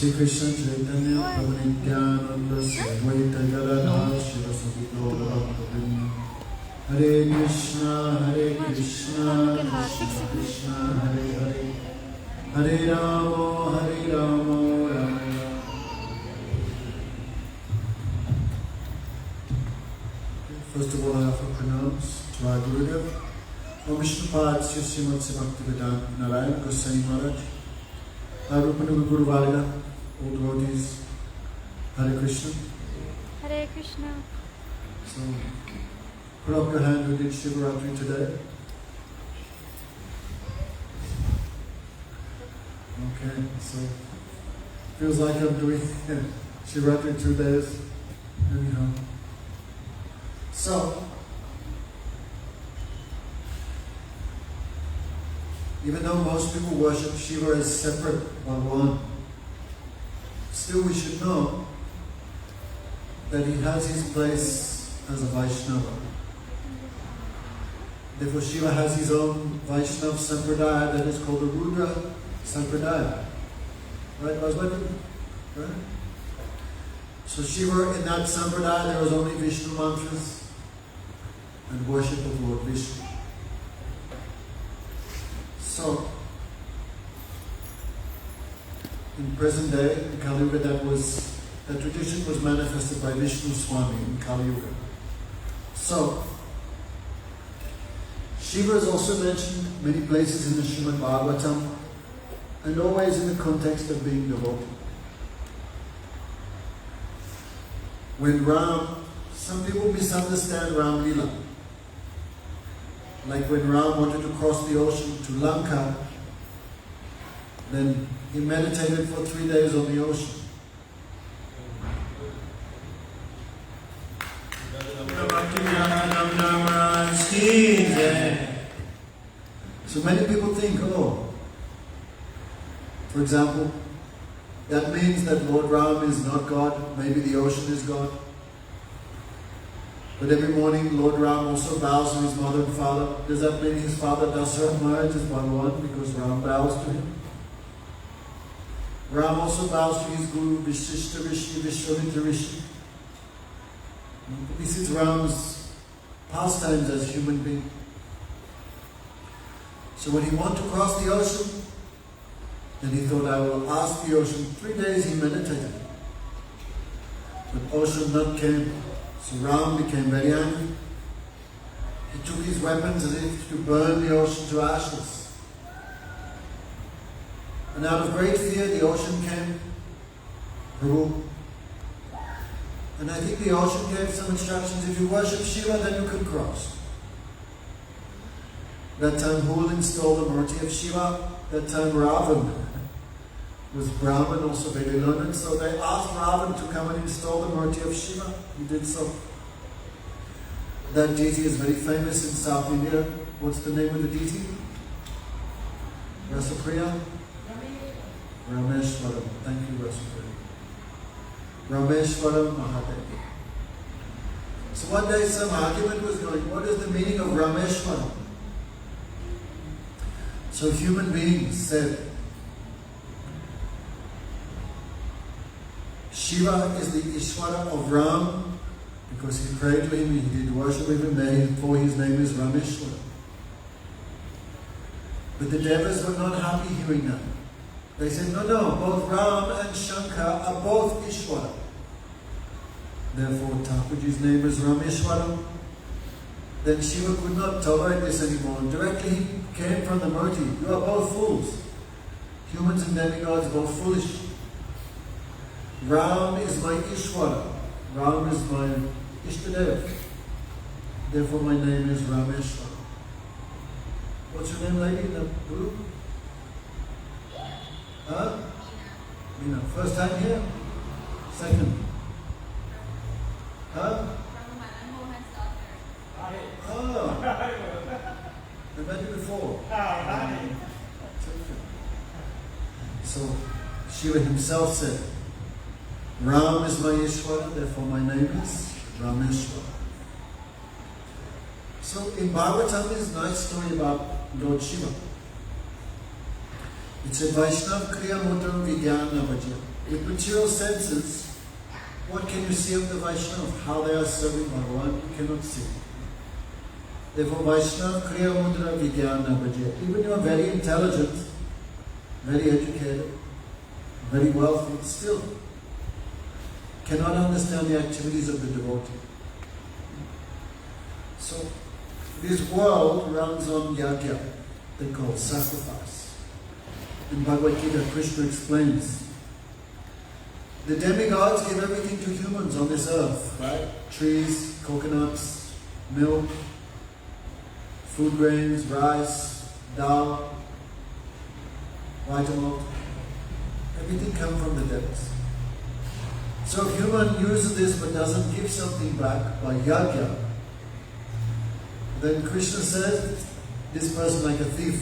Shri Krishna Chaitanya Prabhu Nityananda Advaita Gadadhar Shiva Sabito Bhaktivinoda Hare Krishna Krishna Krishna Hare Hare Hare Rama Rama Rama. First of all, I have to pronounce to our Gurudev Om Vishnupad Sri Srimad Bhaktivedanta Narayana Goswami Maharaj. Rupanuga Guru Varga, all devotees, Hare Krishna. Hare Krishna. So, put up your hand who did Shivaratri today. Okay, so, feels like I'm doing Shivaratri 2 days, anyhow. So, even though most people worship Shiva as separate Bhagavan, still we should know that he has his place as a Vaishnava. Therefore Shiva has his own Vaishnava Sampradaya that is called the Rudra Sampradaya. Right, Vaswati? Right? So Shiva, in that sampradaya, there was only Vishnu mantras and worship of Lord Vishnu. So, in present day, in Kali Yuga, that tradition was manifested by Vishnu Swami in Kali Yuga. So, Shiva is also mentioned many places in the Srimad Bhagavatam, and always in the context of being devotee. When Ram, some people misunderstand Ram Lila. Like when Ram wanted to cross the ocean to Lanka, then he meditated for 3 days on the ocean. So many people think, for example, that means that Lord Ram is not God, maybe the ocean is God. But every morning Lord Ram also bows to his mother and father. Does that mean his father Dasarath Maharaj is Bhagavan because Ram bows to him? Ram also bows to his Guru Vishishta Rishi, Vishwamitra Rishi. This is Ram's pastimes as a human being. So when he wanted to cross the ocean, then he thought, I will ask the ocean. 3 days he meditated. But ocean not came. So Ram became very angry. He took his weapons as if to burn the ocean to ashes. And out of great fear, the ocean came. Prabhu. And I think the ocean gave some instructions. If you worship Shiva, then you can cross. That time, who will install the Murti of Shiva? That time, Ravan was Brahman, also very learned. So they asked Ravan to come and install the Murti of Shiva. He did so. That deity is very famous in South India. What's the name of the deity? Rasapriya? Rameshwaram. Thank you, Rasapriya. Rameshwaram Mahadev. So one day some argument was going, what is the meaning of Rameshwaram? So human beings said, Shiva is the Ishvara of Ram because he prayed to him, he did worship of him, therefore his name is Rameshwara. But the Devas were not happy hearing that. They said, no, both Ram and Shankar are both Ishvara. Therefore Thakurji's name is Rameshwaram. Then Shiva could not tolerate this anymore. Directly he came from the Murti. You are both fools. Humans and demigods are both foolish. Ram is my Ishvara. Ram is my Ishtadev. Therefore my name is Rameshwara. What's your name, lady? The blue? Huh? Meena. First time here? Second? Huh? Oh. I met you before. So Shiva himself said, Ram is my Ishvara, therefore my name is Rameshwara. So in Bhagavatam there is a nice story about Lord Shiva. It's a Vaishnav Kriya Mudram Vijnana Bhajya. With material senses, what can you see of the Vaishnav? How they are serving Bhagavan, you cannot see. Therefore Vaishnav Kriya Mudra Vijnana Bhajya. Even you are very intelligent, very educated, very wealthy, still cannot understand the activities of the devotee. So this world runs on yajna, they call sacrifice. In Bhagavad Gita, Krishna explains, the demigods give everything to humans on this earth, right? Trees, coconuts, milk, food grains, rice, dal, vitamin, everything comes from the devas. So if human uses this but doesn't give something back by yajna, then Krishna says, this person like a thief.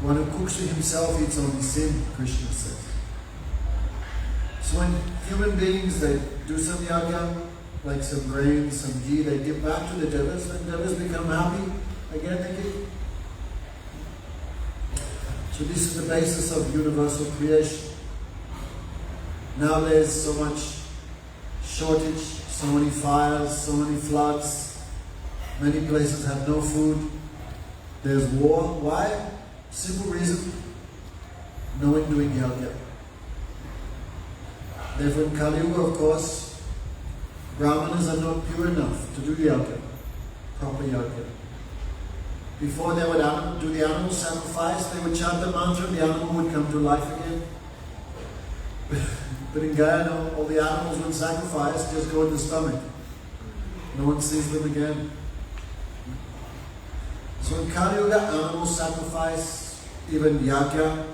One who cooks for himself eats only sin, Krishna says. So when human beings, they do some yajna, like some grains, some ghee, they give back to the devas, then devas become happy, again they give. So this is the basis of universal creation. Now there's so much shortage, so many fires, so many floods. Many places have no food. There's war. Why? Simple reason. No one doing yajna. Therefore in Kali Yuga, of course, Brahmanas are not pure enough to do yajna, proper yajna. Before they would do the animal sacrifice, they would chant the mantra and the animal would come to life again. But in Gaya, all the animals when sacrificed just go in the stomach. No one sees them again. So in Kali Yuga, animal sacrifice, even yajna,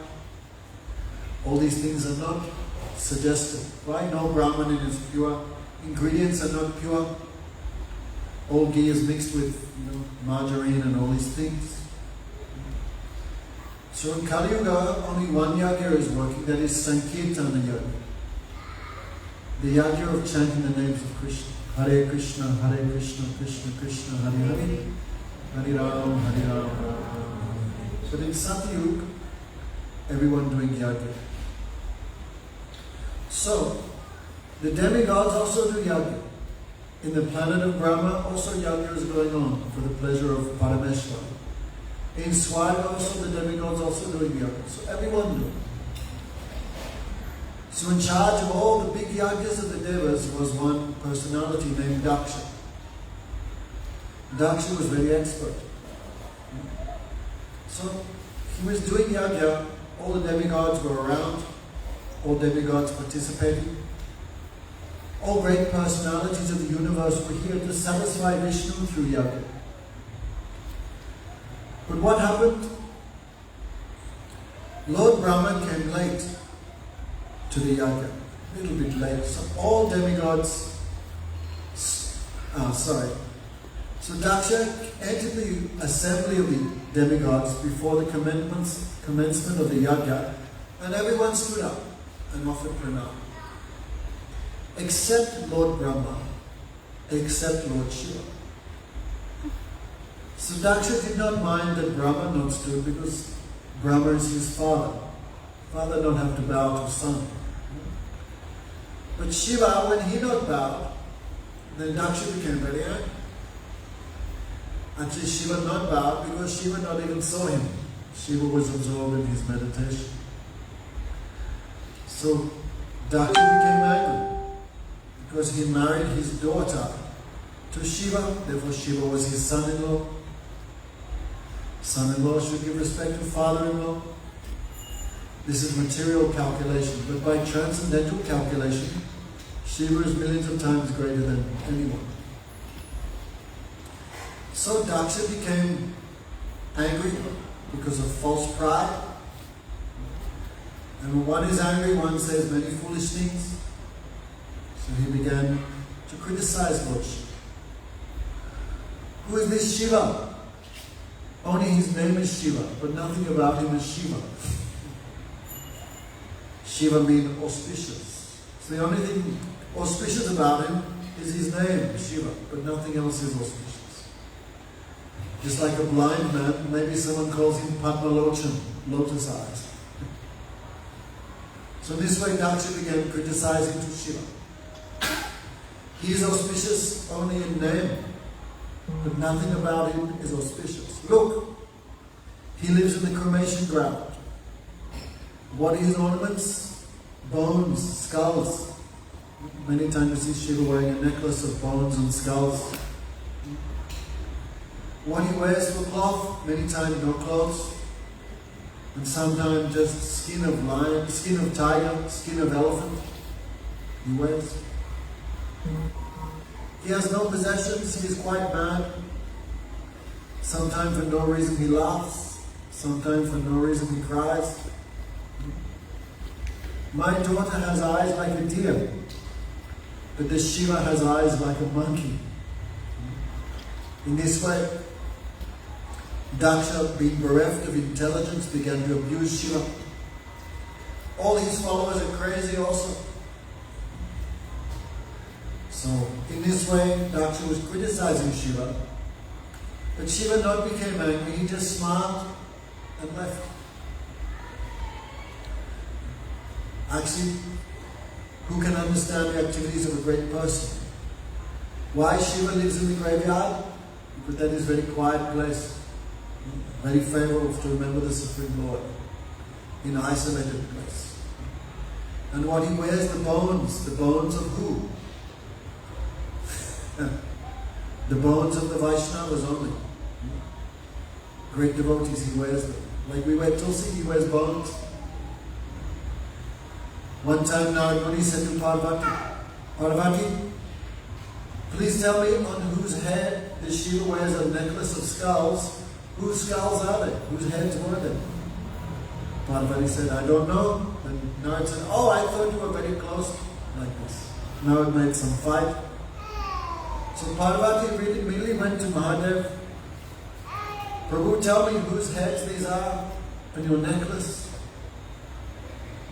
all these things are not suggested. Why? No Brahman is pure. Ingredients are not pure. All ghee is mixed with margarine and all these things. So in Kali Yuga, only one yajna is working, that is Sankirtana yajna. The yajna of chanting the names of Krishna. Hare Krishna, Hare Krishna, Krishna Krishna, Hare Hare, Hare Ram, Hare Ram, Ram Ram. But in Satyuga, everyone doing yajna. So, the demigods also do yajna. In the planet of Brahma, also yajna is going on for the pleasure of Parameshwara. In Swarga also, the demigods also doing yajna. So everyone doing. So in charge of all the big yajnas of the devas was one personality named Daksha. Daksha was very expert. So he was doing yajna, all the demigods were around, all demigods participating. All great personalities of the universe were here to satisfy Vishnu through yajna. But what happened? Lord Brahma came late to the yajna, a little bit late. So all demigods, So Daksha entered the assembly of the demigods before the commencement of the yajna, and everyone stood up and offered pranam. Except Lord Brahma, except Lord Shiva. So Daksha did not mind that Brahma not stood because Brahma is his father. Father don't have to bow to son. But Shiva, when he not bowed, then Daksha became very angry. Actually, Shiva not bowed because Shiva not even saw him. Shiva was absorbed in his meditation. So Daksha became angry because he married his daughter to Shiva, therefore Shiva was his son-in-law. Son-in-law should give respect to father-in-law. This is material calculation, but by transcendental calculation, Shiva is millions of times greater than anyone. So Daksha became angry because of false pride. And when one is angry, one says many foolish things. So he began to criticize Lord Shiva. Who is this Shiva? Only his name is Shiva, but nothing about him is Shiva. Shiva means auspicious. So the only thing auspicious about him is his name, Shiva, but nothing else is auspicious. Just like a blind man, maybe someone calls him Padmalochan, lotus eyes. So this way Daksha began criticizing to Shiva. He is auspicious only in name, but nothing about him is auspicious. Look, he lives in the cremation ground. What are his ornaments? Bones, skulls. Many times you see Shiva wearing a necklace of bones and skulls. What he wears for cloth? Many times no clothes. And sometimes just skin of lion, skin of tiger, skin of elephant. He wears. He has no possessions, he is quite mad. Sometimes for no reason he laughs. Sometimes for no reason he cries. My daughter has eyes like a deer, but this Shiva has eyes like a monkey. In this way, Daksha, being bereft of intelligence, began to abuse Shiva. All his followers are crazy also. So, in this way, Daksha was criticizing Shiva. But Shiva not became angry, he just smiled and left. Actually, who can understand the activities of a great person? Why Shiva lives in the graveyard? Because that is a very quiet place, very favorable to remember the Supreme Lord, in an isolated place. And what he wears, the bones of who? The bones of the Vaishnavas only. Great devotees, he wears them. Like we wear Tulsi, he wears bones. One time Narad Muni said to Parvati, please tell me on whose head this Shiva wears a necklace of skulls. Whose skulls are they? Whose heads were they? Parvati said, I don't know. And Narad said, oh, I thought you were very close. Like this. Narad made some fight. So Parvati really immediately went to Mahadev. Prabhu, tell me whose heads these are on your necklace.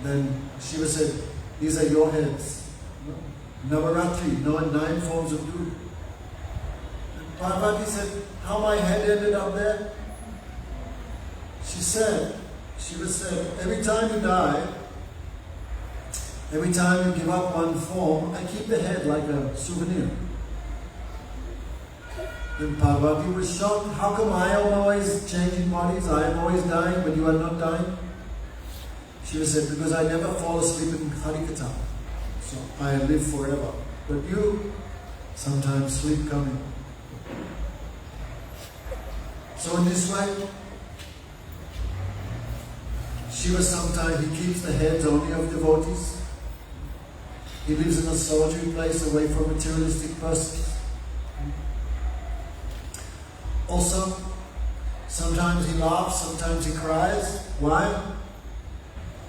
Then Shiva said, these are your heads. Navaratri, 9 forms of Guru. And Parvati said, how my head ended up there? Shiva said, every time you die, every time you give up one form, I keep the head like a souvenir. Then Parvati was shocked. How come I am always changing bodies? I am always dying, but you are not dying? Shiva said, because I never fall asleep in Harikatha. So I live forever. But you, sometimes sleep coming. So in this way, Shiva sometimes, he keeps the heads only of devotees. He lives in a solitary place away from materialistic persons. Also, sometimes he laughs, sometimes he cries. Why?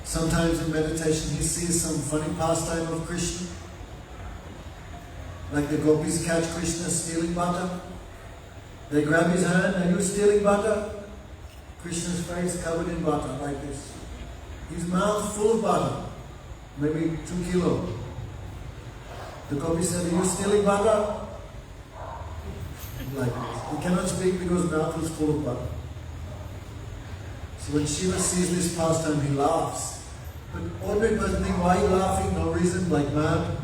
Sometimes in meditation he sees some funny pastime of Krishna. Like the gopis catch Krishna stealing butter. They grab his hand, are you stealing butter? Krishna's face covered in butter, like this. His mouth full of butter, maybe 2 kilos. The gopis said, are you stealing butter? Like this. He cannot speak because his mouth is full of butter. So when Shiva sees this pastime, he laughs. But ordinary person think, why are you laughing? No reason, like mad.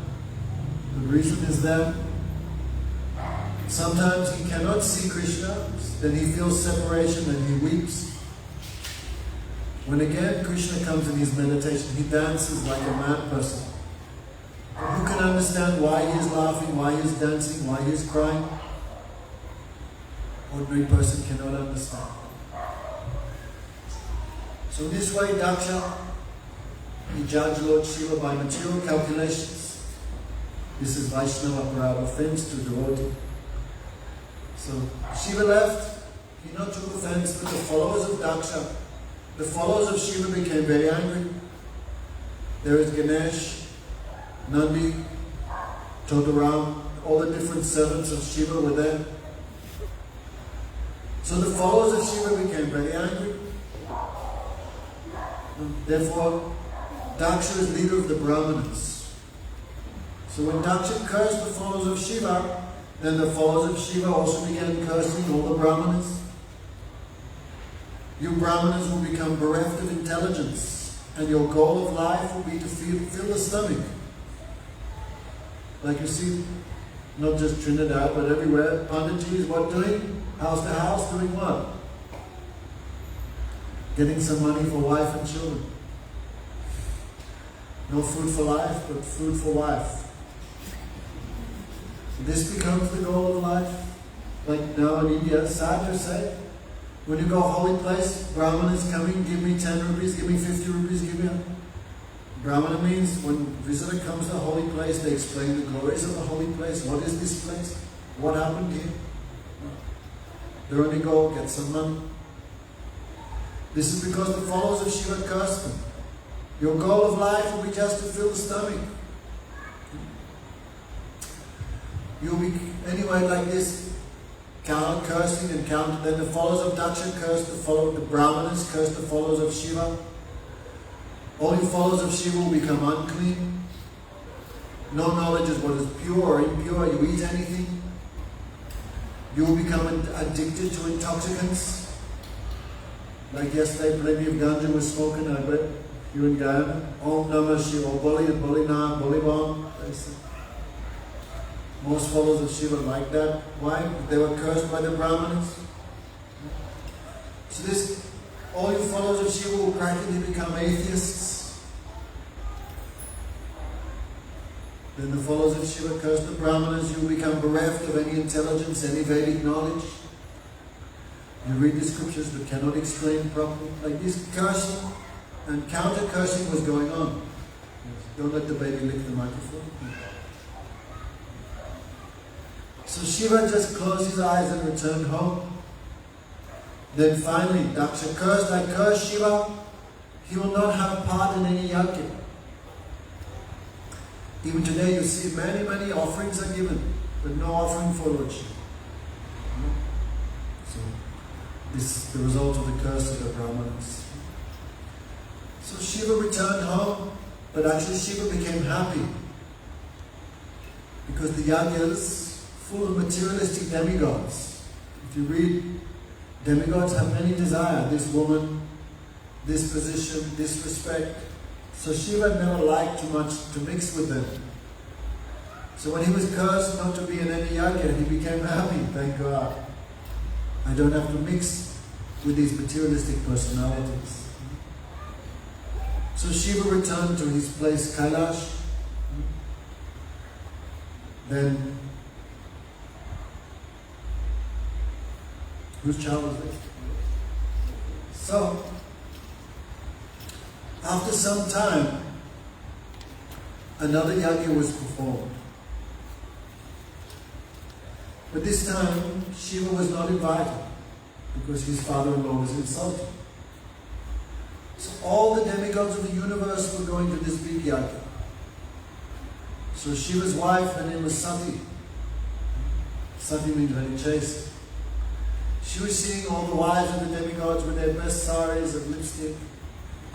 The reason is that sometimes he cannot see Krishna, then he feels separation and he weeps. When again Krishna comes in his meditation, he dances like a mad person. Who can understand why he is laughing, why he is dancing, why he is crying? Ordinary person cannot understand. So in this way, Daksha, he judged Lord Shiva by material calculations. This is Vaishnava Parada, offense to devotee. So Shiva left, he not took offense, but the followers of Daksha, the followers of Shiva became very angry. There is Ganesh, Nandi, Todaram, all the different servants of Shiva were there. So the followers of Shiva became very angry. Therefore, Daksha is leader of the Brahmanas. So when Daksha cursed the followers of Shiva, then the followers of Shiva also began cursing all the Brahmanas. You Brahmanas will become bereft of intelligence, and your goal of life will be to fill the stomach. Like you see, not just Trinidad, but everywhere, Panditji is what doing? House to house, doing what? Getting some money for wife and children. No food for life, but food for wife. This becomes the goal of life. Like now in India, sad to say, when you go holy place, Brahman is coming, give me 10 rupees, give me 50 rupees, give me a... Brahmana means when visitor comes to a holy place, they explain the glories of the holy place. What is this place? What happened here? They only go get some money. This is because the followers of Shiva cursed them. Your goal of life will be just to fill the stomach. You'll be, anyway, like this, cursing and counting. Then the followers of Daksha cursed the Brahmanas, cursed the followers of Shiva. All you followers of Shiva will become unclean. No knowledge of what is pure or impure. You eat anything. You will become addicted to intoxicants. Like yesterday, plenty of ganja was smoking. I read You in Guyana? Om Namah Shiva, Boli and Bolinam, Bolibom, they say. Most followers of Shiva like that. Why? They were cursed by the Brahmanas. So this, all you followers of Shiva will practically become atheists. Then the followers of Shiva curse the Brahmanas, you will become bereft of any intelligence, any Vedic knowledge. You read the scriptures but cannot explain properly. Like this cursing and counter-cursing was going on. Don't let the baby lick the microphone. So Shiva just closed his eyes and returned home. Then finally, Daksha cursed, I curse Shiva, he will not have a part in any yajna. Even today you see many offerings are given, but no offering for Lord Shiva. So this is the result of the curse of the Brahmanas. So Shiva returned home, but actually Shiva became happy. Because the yajnas full of materialistic demigods. If you read, demigods have many desires. This woman, this position, this respect. So Shiva never liked too much to mix with them. So when he was cursed not to be in any yajna, he became happy, thank God. I don't have to mix with these materialistic personalities. So Shiva returned to his place Kailash. Then, whose child was this? So, after some time, another yajna was performed. But this time, Shiva was not invited because his father-in-law was insulted. So all the demigods of the universe were going to this big yajna. So Shiva's wife, her name was Sati. Sati means very chaste. She was seeing all the wives of the demigods with their best saris and lipstick,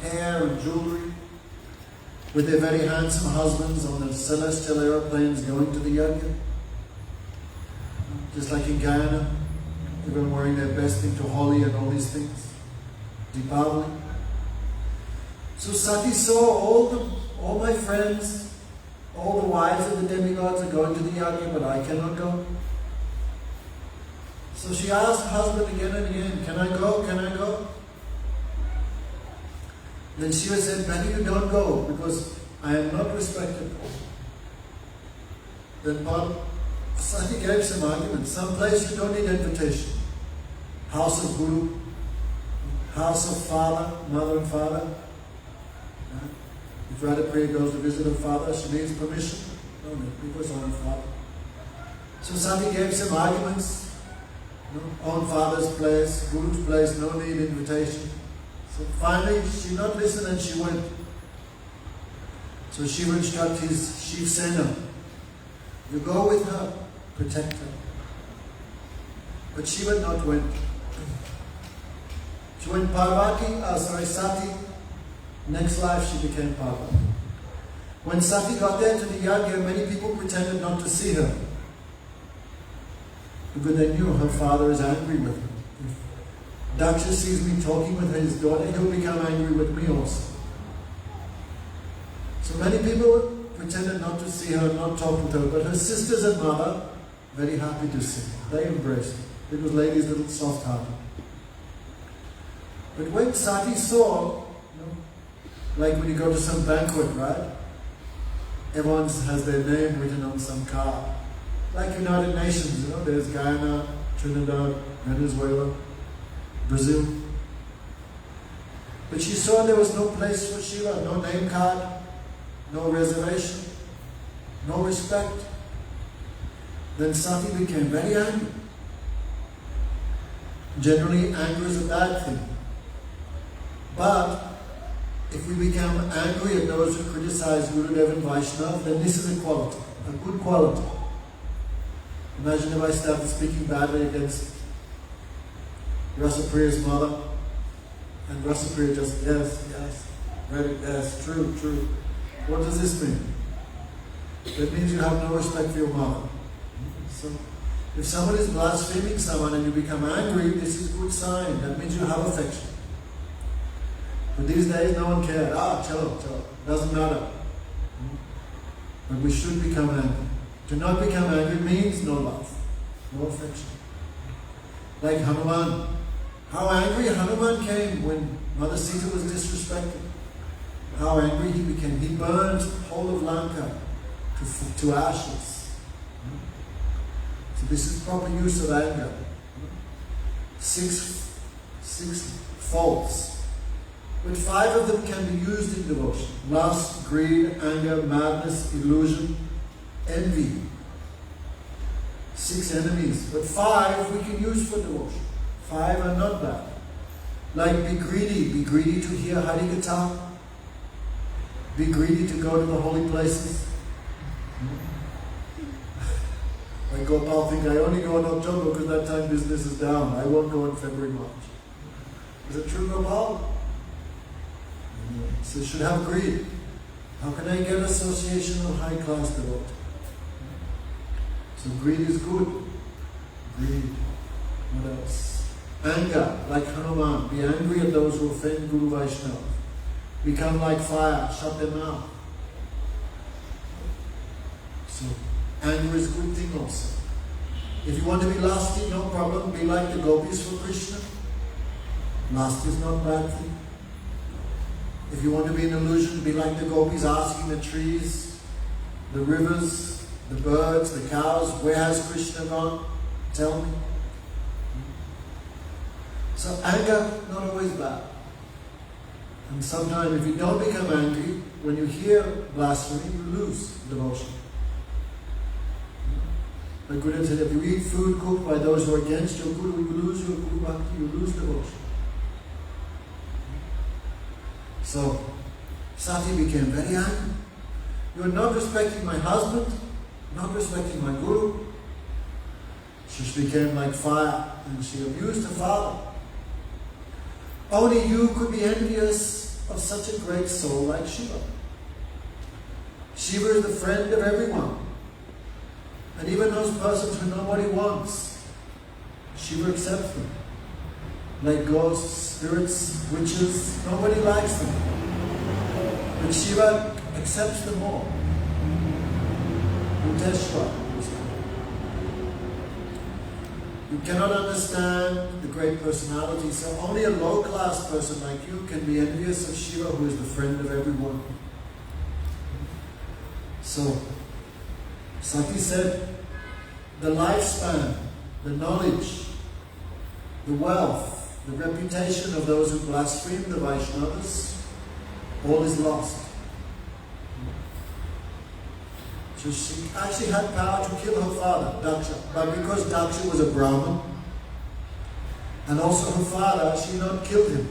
hair and jewelry, with their very handsome husbands on the celestial aeroplanes going to the yajna. Just like in Guyana, everyone wearing their best into Holi and all these things. Deepavali. So Sati saw all my friends, all the wives of the demigods are going to the yajna, but I cannot go. So she asked her husband again and again, can I go? Can I go? Then Shiva said, better you don't go because I am not respected. Then Sati gave some arguments. Some place you don't need invitation. House of Guru, house of father, mother and father. If Radhapriya goes to visit her father, she needs permission. No need, because own father. So Sati gave some arguments. Own father's place, Guru's place, no need invitation. So finally she not listened and she went. So Shiva instructed his Shiv Sena, you go with her, protect her. But Shiva not went. She went Sati. Next life she became Parvati. When Sati got there to the yajna, many people pretended not to see her. Because they knew her father is angry with her. If Daksha sees me talking with his daughter, he'll become angry with me also. So many people pretended not to see her, not talk with her, but her sisters and mother, very happy to see her. They embraced her, because ladies little soft-hearted. But when Sati saw, like when you go to some banquet, right? Everyone has their name written on some card. Like United Nations, there's Guyana, Trinidad, Venezuela, Brazil. But she saw there was no place for Shiva, no name card, no reservation, no respect. Then Sati became very angry. Generally, anger is a bad thing. But if we become angry at those who criticize Gurudev and Vaishnava, then this is a quality, a good quality. Imagine if I started speaking badly against Rasapriya's mother, and Rasapriya just, yes, true. What does this mean? That means you have no respect for your mother. So, if someone is blaspheming someone and you become angry, this is a good sign. That means you have affection. But these days no one cared. Chalo. Doesn't matter. But we should become angry. To not become angry means no love, no affection. Like Hanuman. How angry Hanuman came when Mother Sita was disrespected. How angry he became. He burned the whole of Lanka to ashes. So this is proper use of anger. Six faults. But 5 of them can be used in devotion. Lust, greed, anger, madness, illusion, envy. 6 enemies. But 5 we can use for devotion. 5 are not bad. Like be greedy. Be greedy to hear Harikatha. Be greedy to go to the holy places. Like Gopal think I only go in October because that time business is down. I won't go in February, March. Is it true, Gopal? So you should have greed. How can I get association of high class devotee? So greed is good. Greed. What else? Anger, like Hanuman. Be angry at those who offend Guru Vaishnava. Become like fire. Shut them out. So anger is a good thing also. If you want to be lusty, no problem. Be like the gopis for Krishna. Lust is not a bad thing. If you want to be an illusion, be like the gopis, asking the trees, the rivers, the birds, the cows, where has Krishna gone? Tell me. So anger, not always bad. And sometimes if you don't become angry, when you hear blasphemy, you lose devotion. Like Gurudev said, if you eat food cooked by those who are against your Guru, you lose your Guru Bhakti, you lose devotion. So, Sati became very angry. You are not respecting my husband, not respecting my Guru. She became like fire and she abused her father. Only you could be envious of such a great soul like Shiva. Shiva is the friend of everyone. And even those persons who nobody wants, Shiva accepts them. Like ghosts, spirits, witches, nobody likes them. But Shiva accepts them all. Uteshwar. You cannot understand the great personality, so only a low-class person like you can be envious of Shiva, who is the friend of everyone. So, Sati said, the lifespan, the knowledge, the wealth, the reputation of those who blaspheme the Vaishnavas, all is lost. So she actually had power to kill her father, Daksha. But because Daksha was a Brahmin, and also her father, she not killed him.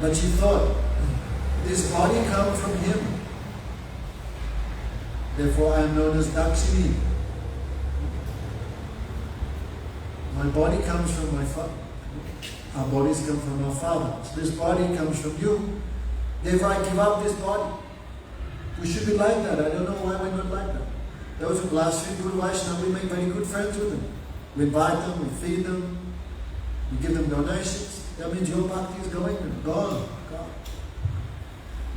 But she thought, this body comes from him. Therefore I am known as Dakshini. My body comes from my father. Our bodies come from our father. So this body comes from you. Therefore I give up this body. We should be like that. I don't know why we're not like that. Those who blaspheme Guru Vaishnava, we make very good friends with them. We invite them, we feed them, we give them donations. That means your bhakti is gone. Gone.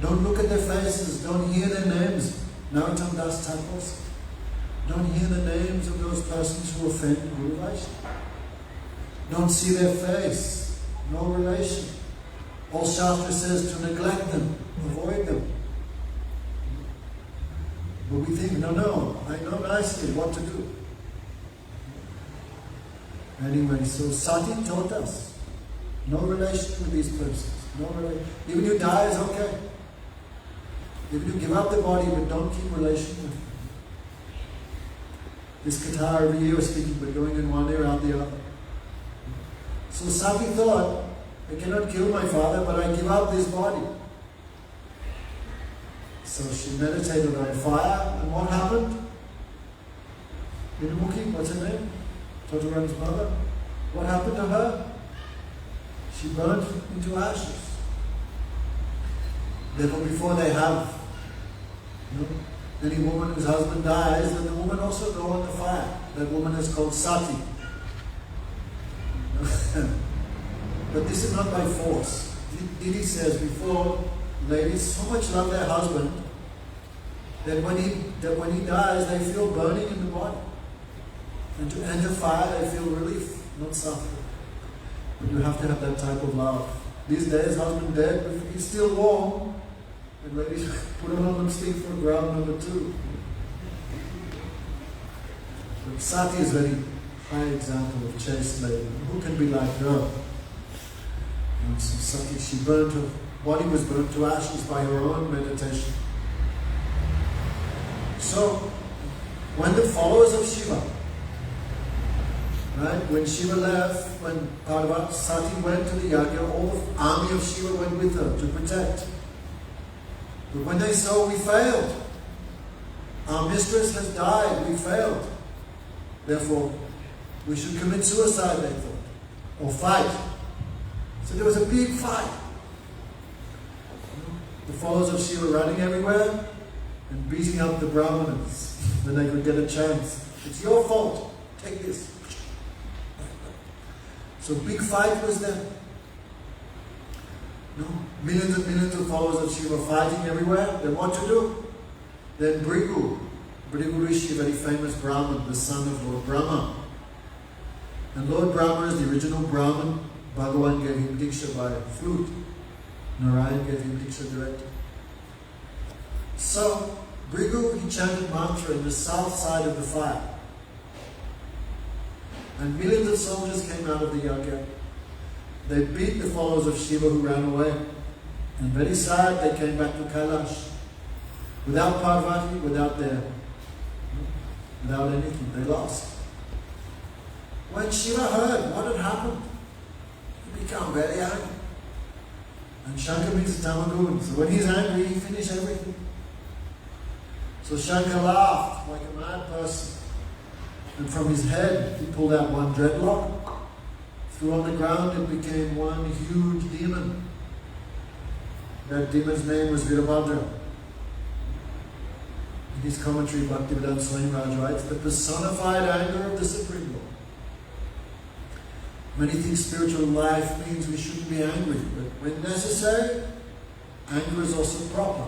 Don't look at their faces, don't hear their names. Narottam Das Thakur. Don't hear the names of those persons who offend Guru Vaishnava. Don't see their face. No relation. All Shastra says to neglect them, avoid them. But we think, no, I know nicely what to do. Anyway, so Sati taught us, no relation with these persons. No relation. Even you die is okay. Even you give up the body, but don't keep relation with them. This katha every year was speaking, but going in one ear, out the other. So Sati thought, I cannot kill my father, but I give up this body. So she meditated on fire, and what happened? Vinamukhi, what's her name? Totaran's mother. What happened to her? She burnt into ashes. Therefore, before they have any woman whose husband dies, then the woman also go on the fire. That woman is called Sati. But this is not by force. Didi says before, ladies so much love their husband that when he dies, they feel burning in the body. And to enter fire, they feel relief, not suffering. But you have to have that type of love. These days, husband dead, but he's still warm. And ladies, put on lipstick for ground number 2. But Sati is a very high example of chaste lady. Who can be like her? And so Sati, her body was burnt to ashes by her own meditation. So, when the followers of Shiva, right, when Shiva left, when Parvati Sati went to the yajna, all the army of Shiva went with her to protect. But when they saw we failed, our mistress has died, we failed. Therefore, we should commit suicide, they thought, or fight. So there was a big fight. The followers of Shiva running everywhere and beating up the Brahmanas when they could get a chance. It's your fault, take this. So big fight was there. Millions and millions of followers of Shiva fighting everywhere. Then what to do? Then Bhrigu Rishi, very famous Brahman, the son of Lord Brahma. And Lord Brahma is the original Brahman. Bhagavan gave him Diksha by flute. Narayan gave him Diksha directly. So, Bhrigu, he chanted mantra in the south side of the fire. And millions of soldiers came out of the yajna. They beat the followers of Shiva who ran away. And very sad, they came back to Kailash. Without Parvati, without anything, they lost. When Shiva heard what had happened, he became very angry. And Shankar means Tamagun. So when he's angry, he finishes everything. So Shankar laughed like a mad person. And from his head, he pulled out one dreadlock. Threw on the ground, it became one huge demon. That demon's name was Virabhadra. In his commentary, Bhaktivedanta Swami Raj writes, the personified anger of the Supreme Lord. Many think spiritual life means we shouldn't be angry, but when necessary, anger is also proper.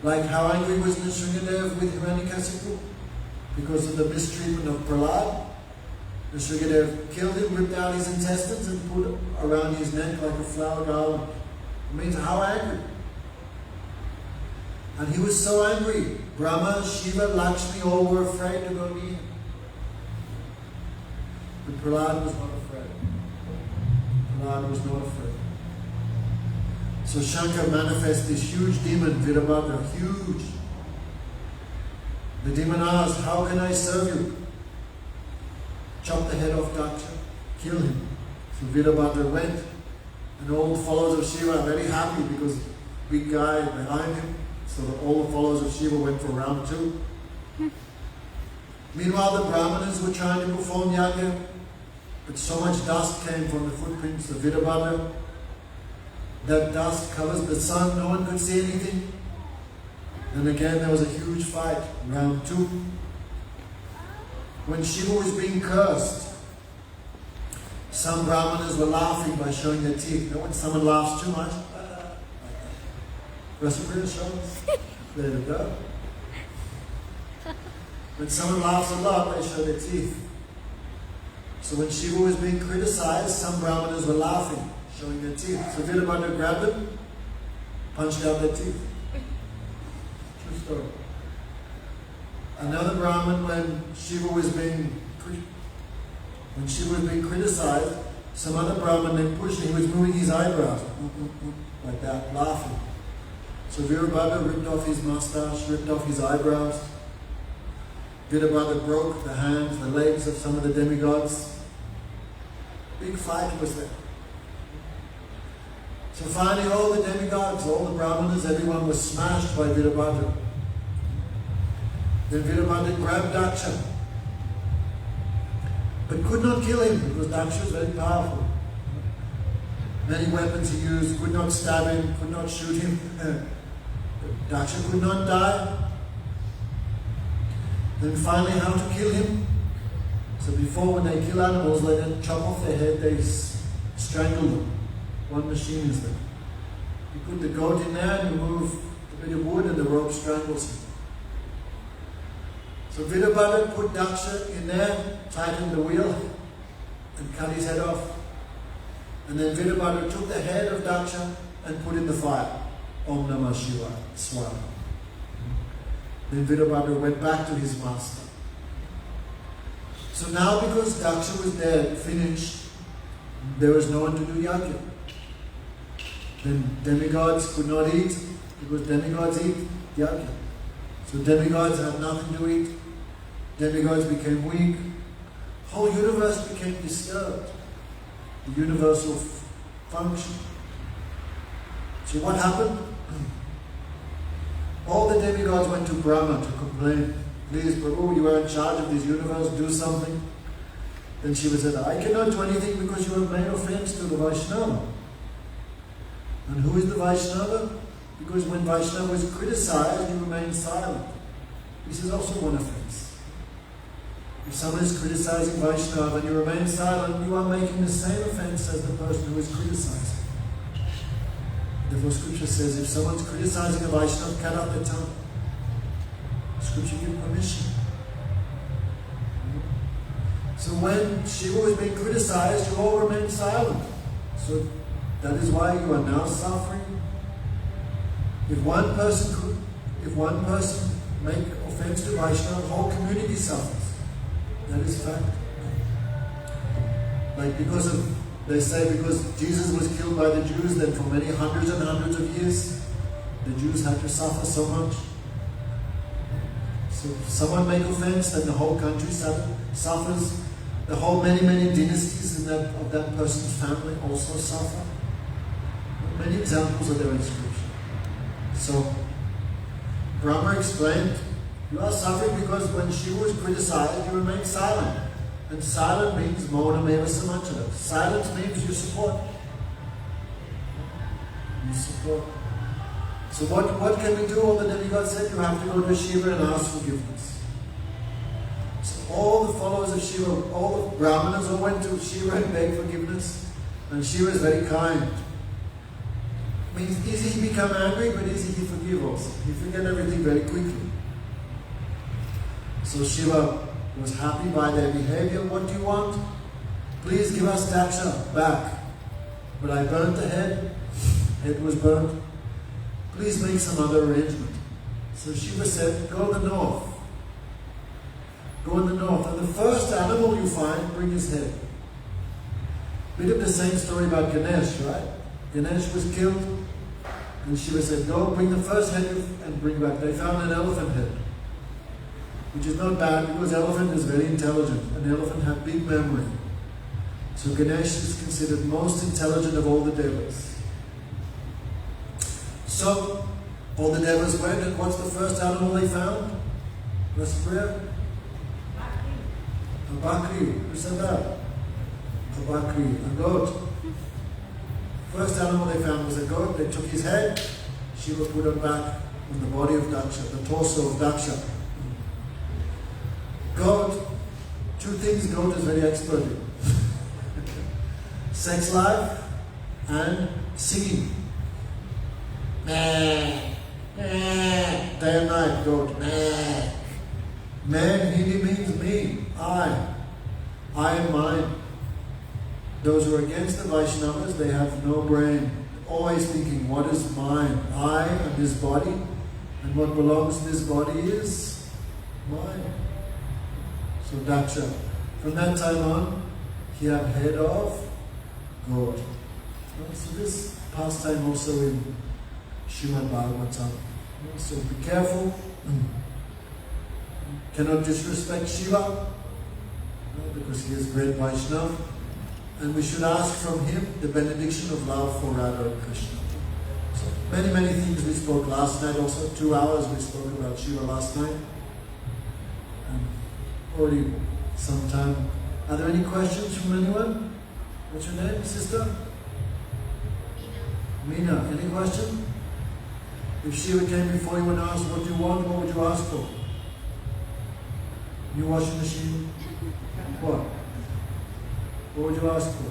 Like how angry was Nrsimhadev with Hiranyakasipu because of the mistreatment of Prahlad. Nrsimhadev killed him, ripped out his intestines and put it around his neck like a flower garland. It means how angry. And he was so angry. Brahma, Shiva, Lakshmi all were afraid to go near him. But Prahlad was not afraid. Prahlad was not afraid. So Shankar manifests this huge demon, Virabhadra, huge. The demon asked, how can I serve you? Chop the head off Daksha, kill him. So Virabhadra went. And all the followers of Shiva are very happy because big guy behind him. So all the followers of Shiva went for round 2. Meanwhile, the Brahmanas were trying to perform yajna, but so much dust came from the footprints of Virabhadra. That dust covers the sun, no one could see anything. And again there was a huge fight, round 2. When Shiva was being cursed, some Brahmanas were laughing by showing their teeth. You know when someone laughs too much? Reciprocal shows. There we go. When someone laughs a lot, they show their teeth. So when Shiva was being criticized, some Brahmanas were laughing, showing their teeth. So Virabhadra grabbed them, punched out their teeth. True story. Another Brahman, when Shiva was being criticized, some other Brahman then pushed him, he was moving his eyebrows, like that, laughing. So Virabhadra ripped off his mustache, ripped off his eyebrows. Virabhadra broke the hands, the legs of some of the demigods. Big fight was there. So finally all the demigods, all the Brahmanas, everyone was smashed by Virabhadra. Then Virabhadra grabbed Daksha, but could not kill him because Daksha was very powerful. Many weapons he used, could not stab him, could not shoot him. Daksha could not die. Then finally how to kill him? So before when they kill animals, they didn't chop off their head, they strangle them. One machine is there. You put the goat in there and you move a bit of wood and the rope strangles him. So Vidabhadra put Daksha in there, tightened the wheel and cut his head off. And then Vidabhadra took the head of Daksha and put in the fire. Om Namah Shivaya, Swami. Then Vidabhadra went back to his master. So now because Daksha was dead, finished, there was no one to do yajna. Then demigods could not eat, because demigods eat yajna. So demigods had nothing to eat. Demigods became weak. Whole universe became disturbed. The universal function. So what happened? All the demigods went to Brahma to complain. Please, Prabhu, you are in charge of this universe, do something. Then Shiva said, I cannot do anything because you have made offense to the Vaishnava. And who is the Vaishnava? Because when Vaishnava is criticized, you remain silent. This is also one offense. If someone is criticizing Vaishnava and you remain silent, you are making the same offense as the person who is criticizing. Therefore Scripture says, if someone's criticizing a Vaishnava, cut out their tongue. Scripture gives permission. So when Shiva was being criticized, you all remained silent. So that is why you are now suffering. If one person make offense to Vaishnava, the whole community suffers. That is fact. Like they say because Jesus was killed by the Jews, then for many hundreds and hundreds of years, the Jews had to suffer so much. So if someone make offense, then the whole country suffers. The whole many dynasties of that person's family also suffer. Many examples are there in Scripture. So Brahma explained, you are suffering because when Shiva was criticized, you remained silent. And silent means Mauna Meva Samachara. Silence means you support. You support. So what can we do? All the demigods said, you have to go to Shiva and ask forgiveness. So all the followers of Shiva, all the Brahmanas all went to Shiva and begged forgiveness. And Shiva is very kind. It means easy he become angry, but easy he forgive also. He forget everything very quickly. So Shiva was happy by their behavior. What do you want? Please give us Daksha back. But I burnt the head. Head was burnt. Please make some other arrangement. So Shiva said, go to the north. Go in the north. And the first animal you find, bring his head. We did the same story about Ganesh, right? Ganesh was killed. And Shiva said, go bring the first head and bring back. They found an elephant head. Which is not bad because elephant is very intelligent. An elephant has big memory. So Ganesh is considered most intelligent of all the devas. So all the devas went, and what's the first animal they found? What's the prayer? A bakri. Who said that? A bakri, a goat. First animal they found was a goat. They took his head. Shiva put it back on the body of Daksha, the torso of Daksha. Goat, two things goat is very expert in. Sex life and singing. Day and night, goat. Man in Hindi means me, I am mine. Those who are against the Vaishnavas, they have no brain. Always thinking, what is mine? I am this body, and what belongs to this body is mine. So Daksha, from that time on, he had head of goat. So this pastime also in Srimad Bhagavatam. So be careful. Cannot disrespect Shiva, because he is great Vaishnava. And we should ask from him the benediction of love for Radha and Krishna. So many things we spoke last night also. 2 hours we spoke about Shiva last night. Already some time. Are there any questions from anyone? What's your name, sister? Meena. Any question? If Shiva came before you and asked, what do you want, what would you ask for? New washing machine? What? What would you ask for?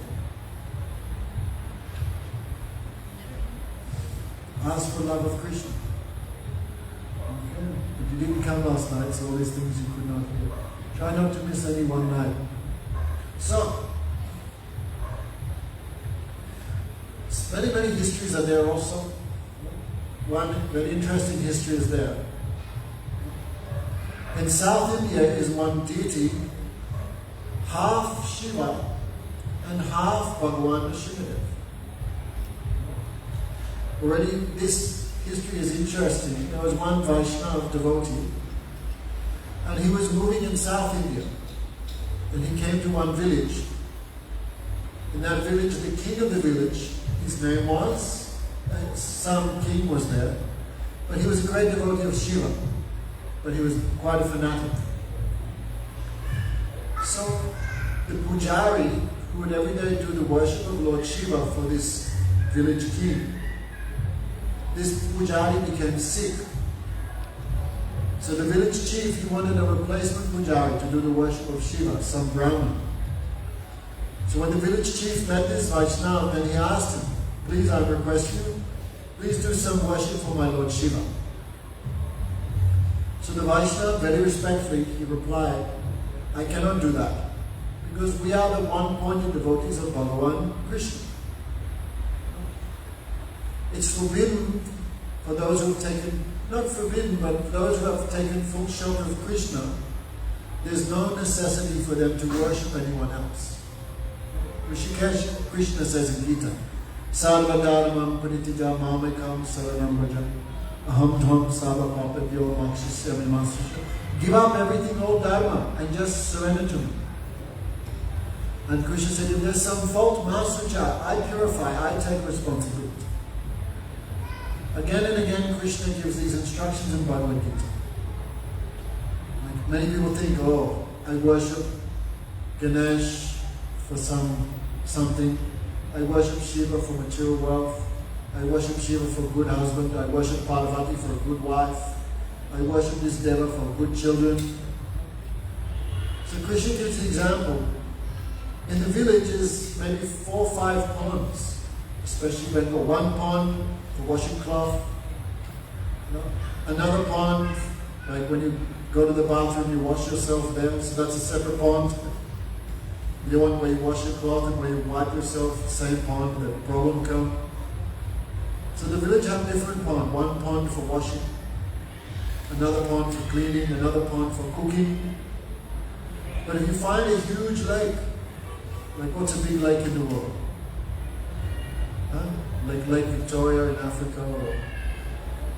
Ask for love of Krishna. Okay? But you didn't come last night, so all these things you could not hear. Try not to miss any one night. So, many histories are there also. One very interesting history is there. In South India is one deity, half Shiva and half Bhagavan Shivadev. Already this history is interesting. There was one Vaishnava devotee, and he was moving in South India. And he came to one village. In that village, the king of the village, his name was, some king was there, but he was a great devotee of Shiva, but he was quite a fanatic. So the pujari, who would every day do the worship of Lord Shiva for this village king, this pujari became sick. So the village chief, he wanted a replacement pujari to do the worship of Shiva, some Brahmin. So when the village chief met this Vaishnava, and he asked him, please, I request you, please do some worship for my Lord Shiva. So the Vaishnava, very respectfully, he replied, I cannot do that, because we are the one-pointed devotees of Bhagavan Krishna. It's forbidden for those who have taken, not forbidden, but those who have taken full shelter of Krishna, there's no necessity for them to worship anyone else. Rishikesh, Krishna says in Gita, Sarva dharmam paritija mamekam saranam vraja aham dham sava papabhyo makshisyami masasya. Give up everything, all dharma, and just surrender to me. And Krishna said, if there's some fault, Masucha, I purify, I take responsibility. Again and again, Krishna gives these instructions in Bhagavad Gita. Like many people think, oh, I worship Ganesh for something. I worship Shiva for material wealth. I worship Shiva for a good husband. I worship Parvati for a good wife. I worship this Deva for good children. So Krishna gives the example. In the villages, maybe 4 or 5 ponds, especially Bengal. One pond for washing cloth. Another pond, like when you go to the bathroom, you wash yourself there, so that's a separate pond. The one where you wash your cloth and where you wipe yourself, same pond, the problem come. So the village have different ponds. One pond for washing, another pond for cleaning, another pond for cooking. But if you find a huge lake, like what's a big lake in the world? Like Lake Victoria in Africa, or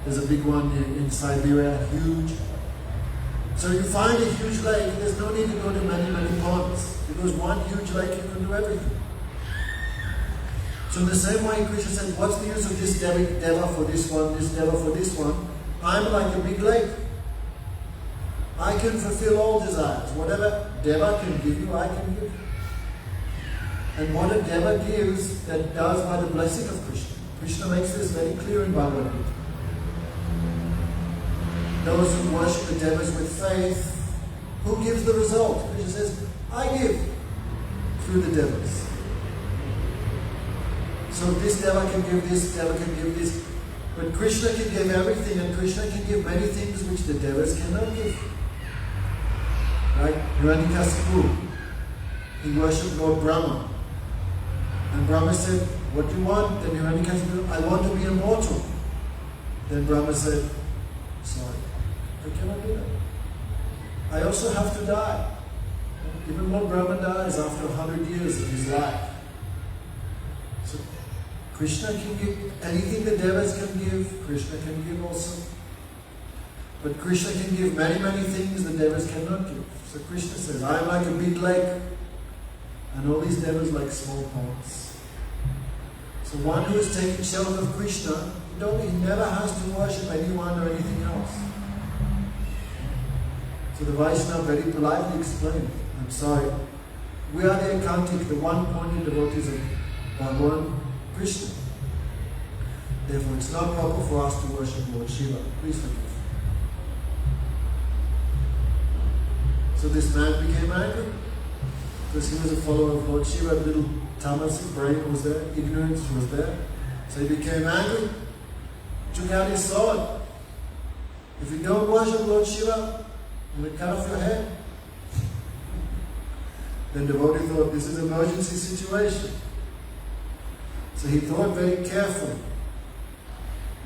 there's a big one in Siberia, huge. So you find a huge lake, there's no need to go to many ponds, because one huge lake you can do everything. So in the same way, Krishna said, what's the use of this Deva for this one, this Deva for this one? I'm like a big lake. I can fulfill all desires. Whatever Deva can give you, I can give. And what a Deva gives, that does by the blessing of Krishna. Krishna makes this very clear in Bhagavad Gita. Those who worship the Devas with faith, who gives the result? Krishna says, I give through the Devas. So this Deva can give this, Deva can give this. But Krishna can give everything, and Krishna can give many things which the Devas cannot give. Right? Hiranyakasipu, he worshipped Lord Brahma. And Brahma said, what do you want? Then Hiranyakasipu, I want to be immortal. Then Brahma said, sorry, I cannot do that. I also have to die. Even Lord Brahma dies after 100 years of his life. So Krishna can give anything the Devas can give, Krishna can give also. But Krishna can give many things the Devas cannot give. So Krishna says, I am like a big lake, and all these Devas like small ponds. So one who is taking shelter of Krishna, he never has to worship anyone or anything else. So the Vaishnava very politely explained, I'm sorry, we are the Ekantik, the one-pointed devotees of Bhagavan Krishna. Therefore, it's not proper for us to worship Lord Shiva. Please forgive. So this man became angry because he was a follower of Lord Shiva. Little tamas, brain was there, ignorance was there. So he became angry. took out his sword. If you don't worship Lord Shiva, I'm going to cut off your head. Then devotee thought, this is an emergency situation. So he thought very carefully.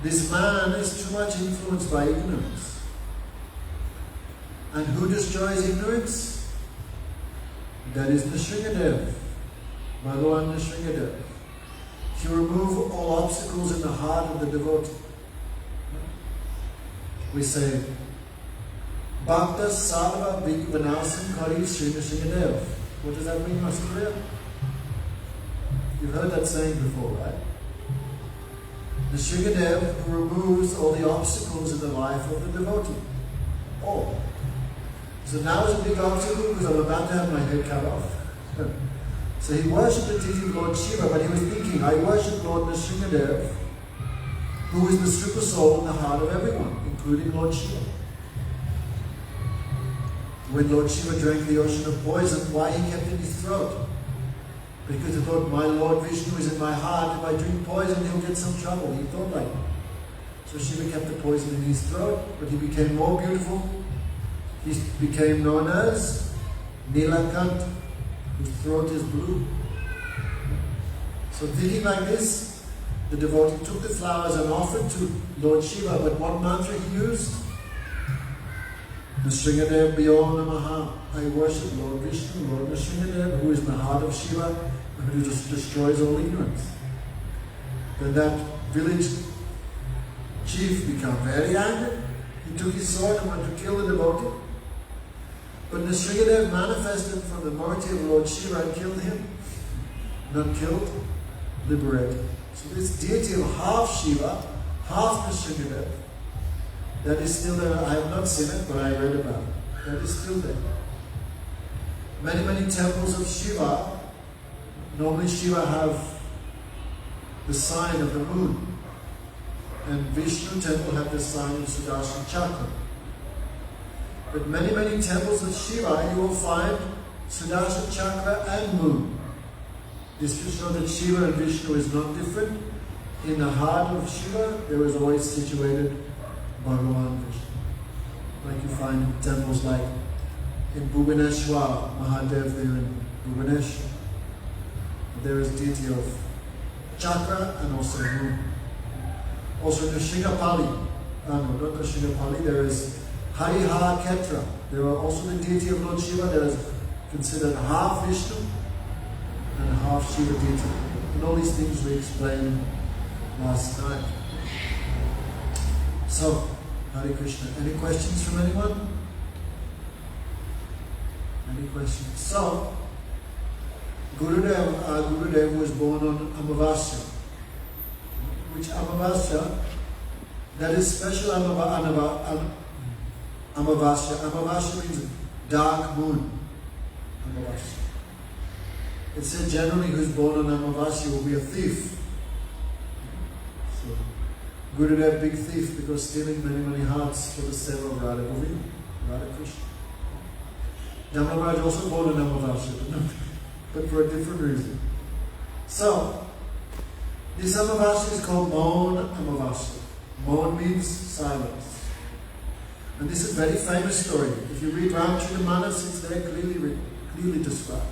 This man is too much influenced by ignorance. And who destroys ignorance? That is Nrsingadev, Bhagavan Nrsingadev. He removes all obstacles in the heart of the devotee. We say, Bhakta Sarva Vigvanasam Kari Sri Nrsingadev. What does that mean, Master Priya? You've heard that saying before, right? Nrsingadev who removes all the obstacles in the life of the devotee. All. So now is a big obstacle because I'm about to have my head cut off. So he worshipped the deity of Lord Shiva, but he was thinking, I worship Lord Nrsingadev, who is the super soul in the heart of everyone, including Lord Shiva. When Lord Shiva drank the ocean of poison, why he kept it in his throat? Because he thought, my Lord Vishnu is in my heart, if I drink poison, he'll get some trouble. He thought like that. So Shiva kept the poison in his throat, but he became more beautiful. He became known as Nilakant, whose throat is blue. So thinking like this, the devotee took the flowers and offered to Lord Shiva, but what mantra he used? Nrsingadev Bhyo Namaha. I worship Lord Vishnu, Lord Nrsingadev, who is in the heart of Shiva and who just destroys all ignorance. Then that village chief became very angry. He took his sword and went to kill the devotee. But Nrsingadev manifested from the mortality of Lord Shiva and killed him. Not killed, liberated. So this deity of half Shiva, half Nrsingadev, that is still there. I have not seen it, but I read about it. That is still there. Many, many temples of Shiva, normally Shiva have the sign of the moon. And Vishnu temple have the sign of Sudarshan Chakra. But many, many temples of Shiva, you will find Sudarshan Chakra and moon. This to show that Shiva and Vishnu is not different. In the heart of Shiva, there is always situated Bhagavan Vishnu. Like you find in temples like in Bhubaneswar, Mahadev there in Bhubaneswar. There is deity of Chakra and also moon. Also in Nrsinghapali, not Nrsinghapali, there is Hariha Ketra. There are also the deity of Lord Shiva. There is considered half Vishnu and half Shiva deity. And all these things we explained last night. So, Hare Krishna. Any questions from anyone? Any questions? So, Gurudev was born on Amavasya. Which Amavasya? That is special Amavasya. Amavasya means dark moon. Amavasya. It said generally who's born on Amavasya will be a thief. So, Gurudev, big thief, because stealing many, many hearts for the sale of Radha Govinda, Radha Krishna. Dhammaraj also born on Amavasya, but for a different reason. So, this Amavasya is called Maun Amavasya. Maun means silence. And this is a very famous story. If you read Ramacharita Manas, it's there clearly described.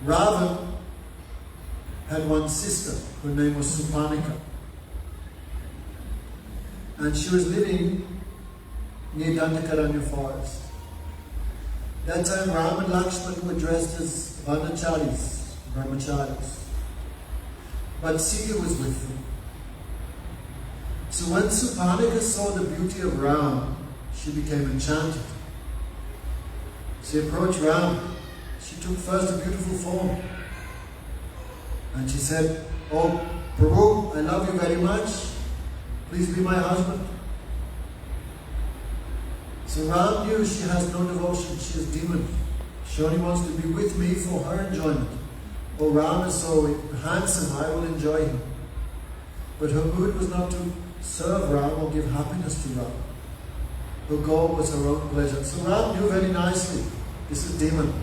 Ravan had one sister, her name was Supanika. And she was living near Dandakaranya forest. That time Ram and Lakshman were dressed as Brahmacharis. But Sita was with them. So when Supanika saw the beauty of Ram, she became enchanted. She approached Ram. She took first a beautiful form. And she said, "Oh, Prabhu, I love you very much. Please be my husband." So Ram knew she has no devotion, she is demon. She only wants to be with me for her enjoyment. Oh, Ram is so handsome, I will enjoy him. But her mood was not to serve Ram or give happiness to Ram. Her goal was her own pleasure. So Ram knew very nicely, this is demon.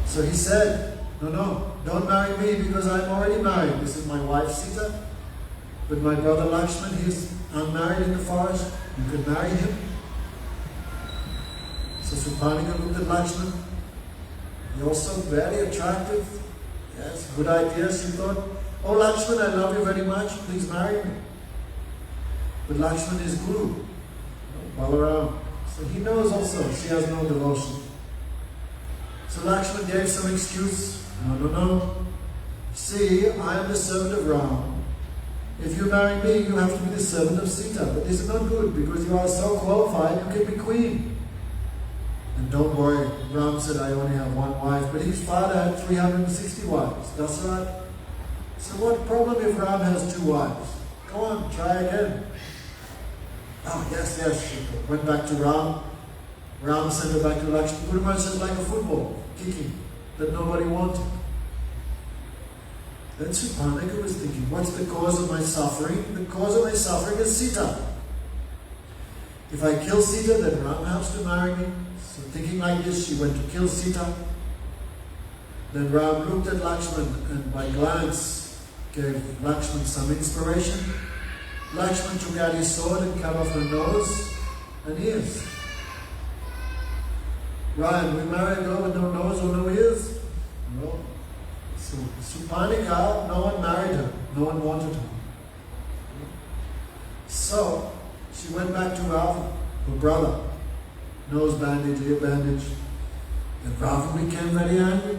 So he said, No, don't marry me because I'm already married. This is my wife Sita. But my brother Lakshman, he's unmarried in the forest. You could marry him. So Supanika looked at Lakshman. You're also very attractive. Yes, good idea, she thought. Oh Lakshman, I love you very much. Please marry me. But Lakshman is Guru. Balaram. So he knows also she has no devotion. So Lakshman gave some excuse. No. See, I am the servant of Ram. If you marry me, you have to be the servant of Sita. But this is not good because you are so qualified, you can be queen. And don't worry, Ram said, I only have one wife. But his father had 360 wives. That's right. So what problem if Ram has 2 wives? Go on, try again. Oh, yes, she went back to Ram. Ram sent her back to Lakshman. Guru Maharaj said, like a football, kicking, that nobody wanted. Then Supanika was thinking, what's the cause of my suffering? The cause of my suffering is Sita. If I kill Sita, then Ram has to marry me. So thinking like this, she went to kill Sita. Then Ram looked at Lakshman and by glance gave Lakshman some inspiration. Lakshman took out his sword and cut off her nose and ears. Ryan, we marry a girl with no nose or no ears? No. So Supanika, no one married her. No one wanted her. So she went back to Ravan, her brother. Nose bandage, ear bandage. And Ravan became very angry.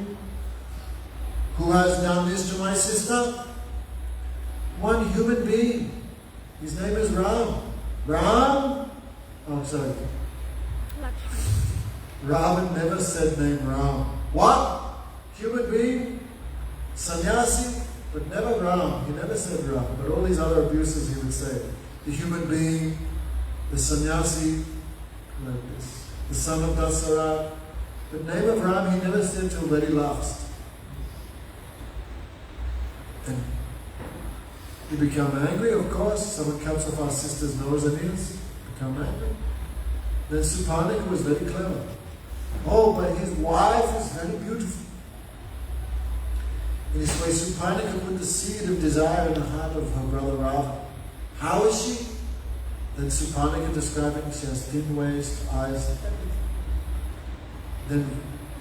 Who has done this to my sister? One human being. His name is Ram. Ram? Oh, sorry. Ravan never said name Ram. What? Human being? Sannyasi? But never Ram. He never said Ram. But all these other abuses he would say. The human being, the sannyasi, like this. The son of Dasara. The name of Ram he never said till very last. And he became angry, of course. Someone cuts off our sister's nose and ears. Become angry. Then Supanika was very clever. Oh, but his wife is very beautiful. In this way, Supanika put the seed of desire in the heart of her brother Ravan. How is she? Then Supanika describing she has thin waist, eyes, and everything. Then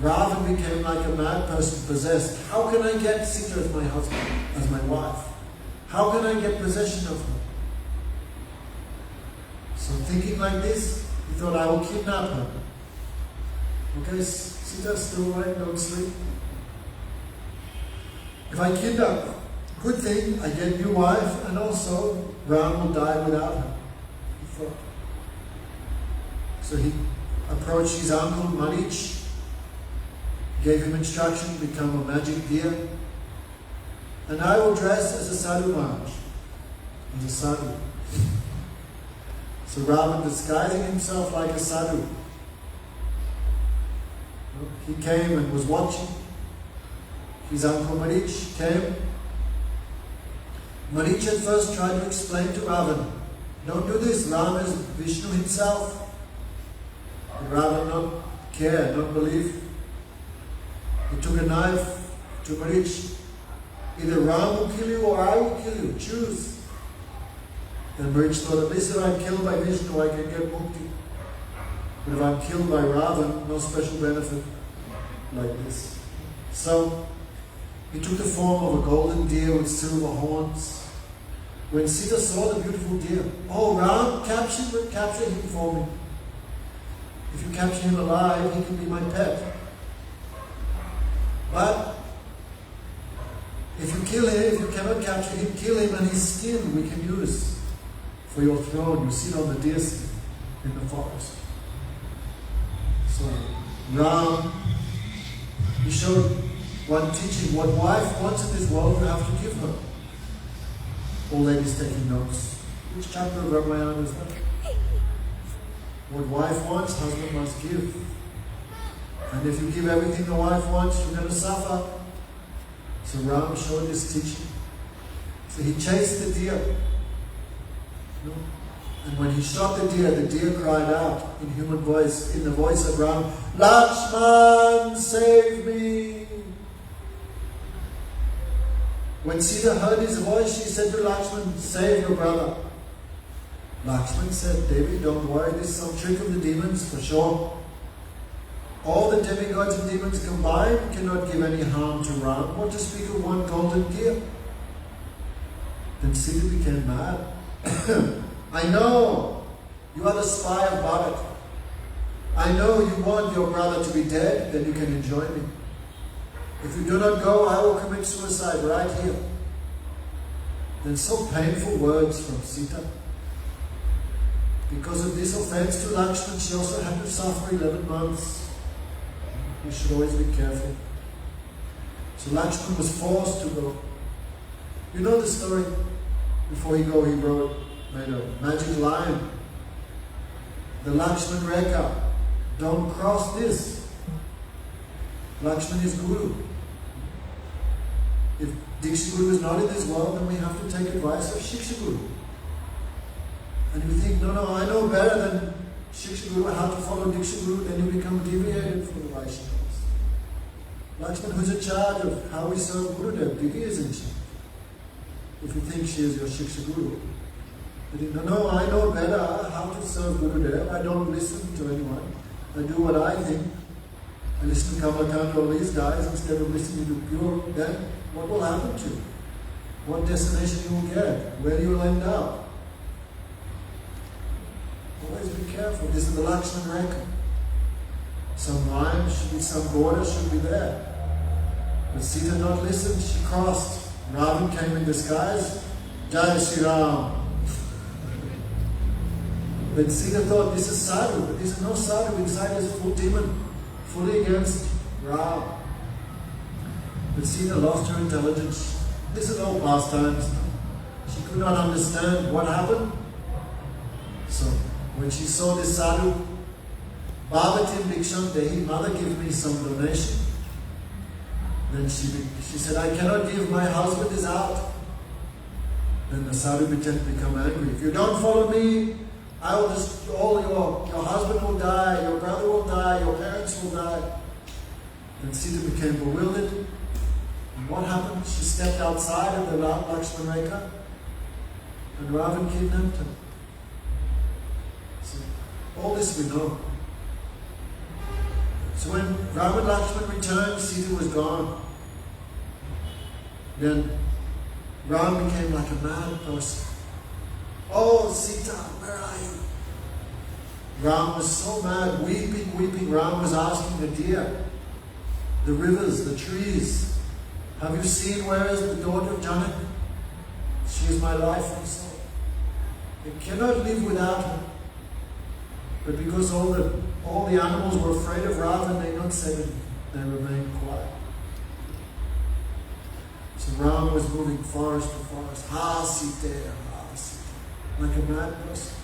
Ravan became like a mad person possessed. How can I get Sita as my husband, as my wife? How can I get possession of her? So thinking like this, he thought, I will kidnap her. Okay, Sita, still awake, don't sleep. If I kidnap her, good thing, I get a new wife, and also Ram will die without her. He thought. So he approached his uncle Marich, gave him instruction to become a magic deer. And I will dress as a sadhu Maharaj, as a sadhu. So Ravan disguising himself like a sadhu. He came and was watching. His uncle Marich came. Marich at first tried to explain to Ravan, don't do this, Ram is Vishnu himself. But Ravan not care, not believe. He took a knife to Marich. Either Ram will kill you or I will kill you. Choose. Then Marich thought, at least if I'm killed by Vishnu, I can get mukti. But if I'm killed by Ravan, no special benefit like this. So, he took the form of a golden deer with silver horns. When Sita saw the beautiful deer, oh Ram, capture him for me. If you capture him alive, he can be my pet. But if you kill him, if you cannot capture him, kill him and his skin we can use for your throne. You sit on the deer skin in the forest. So Ram, he showed one teaching, what wife wants in this world you have to give her. All ladies taking notes. Which chapter of Ramayana is that? What wife wants, husband must give. And if you give everything the wife wants, you're going to suffer. So Ram showed this teaching. So he chased the deer. And when he shot the deer cried out in human voice, in the voice of Ram, Lakshman, save me! When Sita heard his voice, she said to Lakshman, "Save your brother." Lakshman said, "Devi, don't worry, this is some trick of the demons for sure. All the demigods and demons combined cannot give any harm to Ram. What to speak of one golden gear?" Then Sita became mad. "I know you are the spy of Bharat. I know you want your brother to be dead, then you can enjoy me. If you do not go, I will commit suicide right here." Then so painful words from Sita. Because of this offense to Lakshman, she also had to suffer 11 months. We should always be careful. So Lakshman was forced to go. You know the story? Before he made a magic line. The Lakshman Rekha. Don't cross this. Lakshman is Guru. If Diksha Guru is not in this world, then we have to take advice of Shiksha Guru. And you think, no, I know better than Shiksha Guru how to follow Diksha Guru, then you become deviated from the Vaishnavas. Lakshman, who's in charge of how we serve Gurudev, Divi is in charge. If you think she is your Shiksha Guru, but you know, I know better how to serve Gurudev. I don't listen to anyone. I do what I think. I listen to Kamalakant, all these guys, instead of listening to pure, then what will happen to you? What destination you will get? Where you will end up? Always be careful. This is the Lakshman Rekha. Some line should be, some border should be there. But Sita not listened, she crossed. Ravan came in disguise. Jai Shri Ram. Then Sita thought, this is sadhu, but this is no sadhu. Inside is a full demon, fully against Ram. But Sita lost her intelligence. This is all pastimes. She could not understand what happened. So, when she saw this sadhu, Bhavatim Bhiksham Dehi, mother, give me some donation. Then she said, I cannot give, my husband is out. Then the sadhu become angry. If you don't follow me, I will just, your husband will die, your brother will die, your parents will die. Then Sita became bewildered. And what happened? She stepped outside of the Lakshman Rekha and Ravan kidnapped her. So, all this we know. So when Ram and Lakshman returned, Sita was gone. Then Ram became like a mad person. Oh, Sita, where are you? Ram was so mad, weeping. Ram was asking the deer, the rivers, the trees, have you seen where is the daughter of Janak? She is my life and soul. I cannot live without her. But because all the animals were afraid of Ravan, they not said anything. They remained quiet. So Ram was moving forest to forest. Ha Sita, ha Sita. Like a mad person.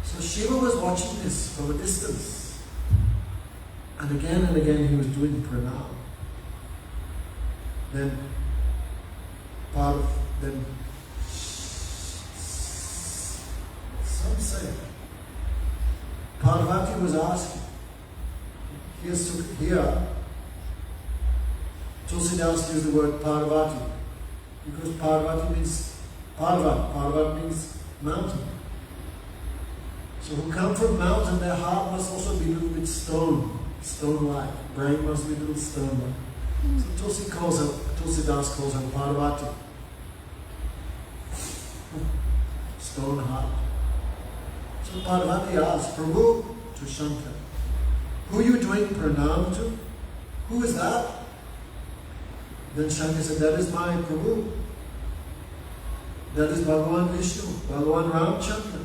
So Shiva was watching this from a distance. And again he was doing pranam. Then some say Parvati was asking. Here Tulsidas used the word Parvati because Parvati means Parvat means mountain. So who come from mountain, their heart must also be a little bit stone-like. Brain must be a little stone-like. So Tulsidas calls her Parvati. Stone heart. So Parvati asked, Prabhu, to Shankar, who are you doing pranam to? Who is that? Then Shankar said, that is my Prabhu. That is Bhagavan Vishnu, Bhagavan Ramchandra,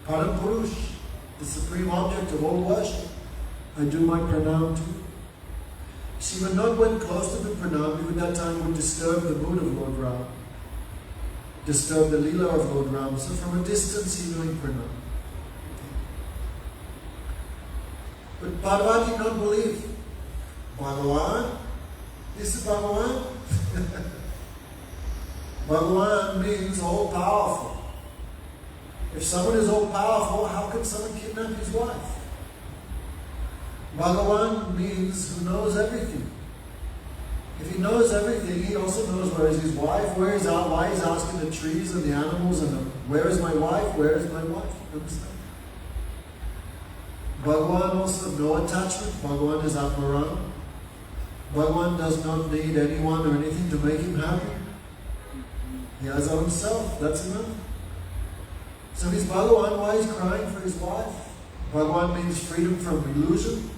Param Purush, the supreme object of all worship. I do my pranam to. Shiva not went close to the pranam, because that time would disturb the mood of Lord Ram, disturb the lila of Lord Ram. So from a distance he doing pranam. But Parvati did not believe. Bhagavan? This is Bhagavan? Bhagavan means all-powerful. If someone is all-powerful, how can someone kidnap his wife? Bhagavan means who knows everything. If he knows everything, he also knows where is his wife, why he's asking the trees and the animals, and where is my wife, where is my wife? Understand? Bhagavan also no attachment. Bhagavan is Atmaram. Bhagavan does not need anyone or anything to make him happy. He has own self, that's enough. So he's Bhagavan, why he's crying for his wife? Bhagavan means freedom from illusion.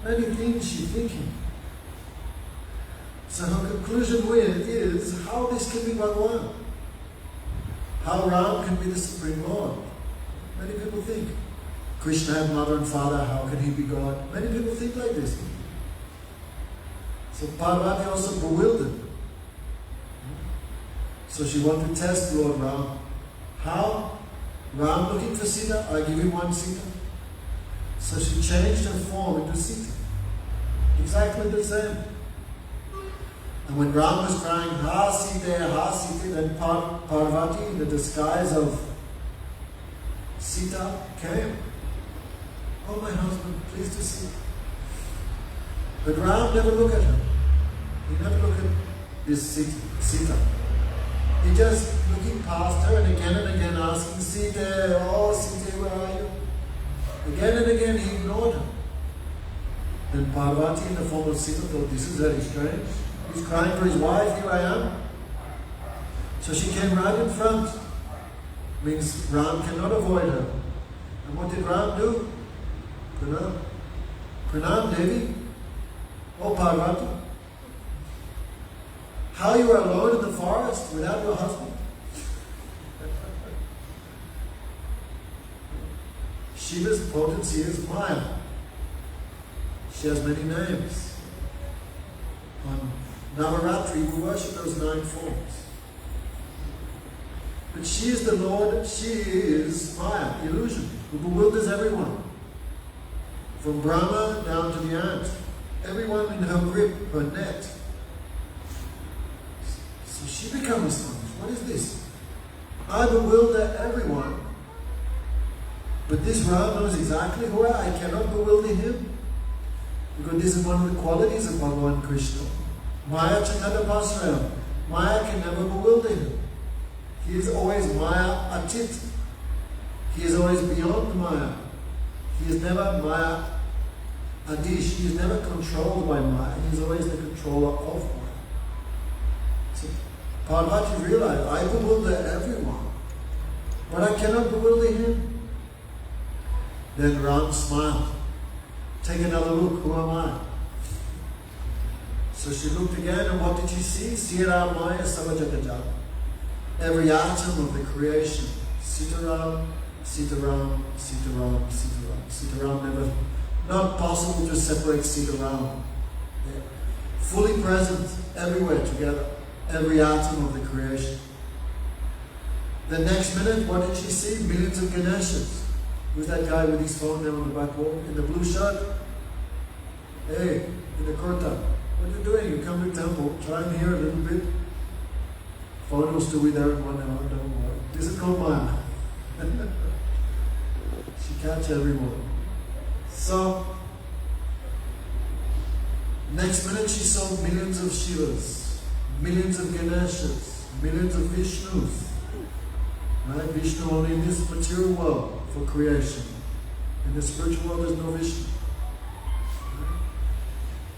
Many things she's thinking. So her conclusion is how this can be Bhagavan. How Ram can be the Supreme Lord. Many people think. Krishna had mother and father, how can he be God? Many people think like this. So Parvati also bewildered. So she wanted to test Lord Ram. How? Ram looking for Sita, I give him one Sita. So she changed her form into Sita. Exactly the same. And when Ram was crying, Ha Sita, then Parvati, in the disguise of Sita, came. Oh, my husband, pleased to see you. But Ram never looked at her. He never looked at this Sita. He just looking past her and again asking, Sita, oh Sita, where are you? Again and again he ignored her. Then Parvati in the form of Sita thought, this is very strange. He's crying for his wife, here I am. So she came right in front. Means Ram cannot avoid her. And what did Ram do? Pranam. Pranam, Devi. Oh, Parvati. How you are alone in the forest without your husband? Shiva's potency is Maya. She has many names. On Navaratri, we worship those 9 forms. But she is the Lord, she is Maya, illusion, who bewilders everyone. From Brahma down to the ant. Everyone in her grip, her net. So she becomes astonished. What is this? I bewilder everyone. But this Ram knows exactly who I am. I cannot bewilder him. Because this is one of the qualities of Bhagavan Krishna. Maya Chakata Pasrayam. Maya can never bewilder him. He is always Maya Atit. He is always beyond Maya. He is never Maya Adish. He is never controlled by Maya. He is always the controller of Maya. So Parvati realized, I bewilder everyone, but I cannot bewilder him. Then Ram smiled. Take another look, who am I? So she looked again, and what did she see? Sira Maya Savajagajat. Every atom of the creation. Sitaram, Sitaram, Sitaram, Sitaram. Sitaram never, not possible to separate Sitaram. They're fully present everywhere together. Every atom of the creation. The next minute, what did she see? Millions of Ganeshas. Who's that guy with his phone there on the back wall? In the blue shirt? Hey, in the kurta. What are you doing? You come to temple, try and hear a little bit. Phone will still be there in 1 hour, don't worry. This is called Maya. She catch everyone. So, next minute she saw millions of Shivas, millions of Ganeshas, millions of Vishnus. Right? Vishnu only in this material world for creation. In the spiritual world there's no Vishnu.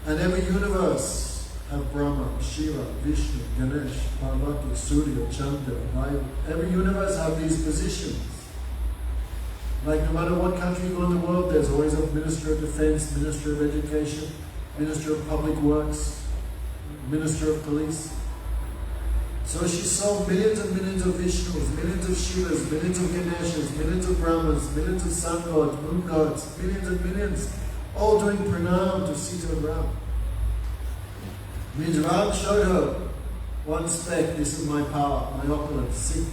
And every universe have Brahma, Shiva, Vishnu, Ganesh, Parvati, Surya, Chandra, right? Every universe have these positions. Like no matter what country you go in the world, there's always a Minister of Defense, Minister of Education, Minister of Public Works, Minister of Police. So she saw millions and millions of Vishnus, millions of Shivas, millions of Ganeshas, millions of Brahmas, millions of sun gods, moon gods, millions and millions, all doing pranam to Sita and Ram. Means Ram showed her one speck, this is my power, my opulence, see.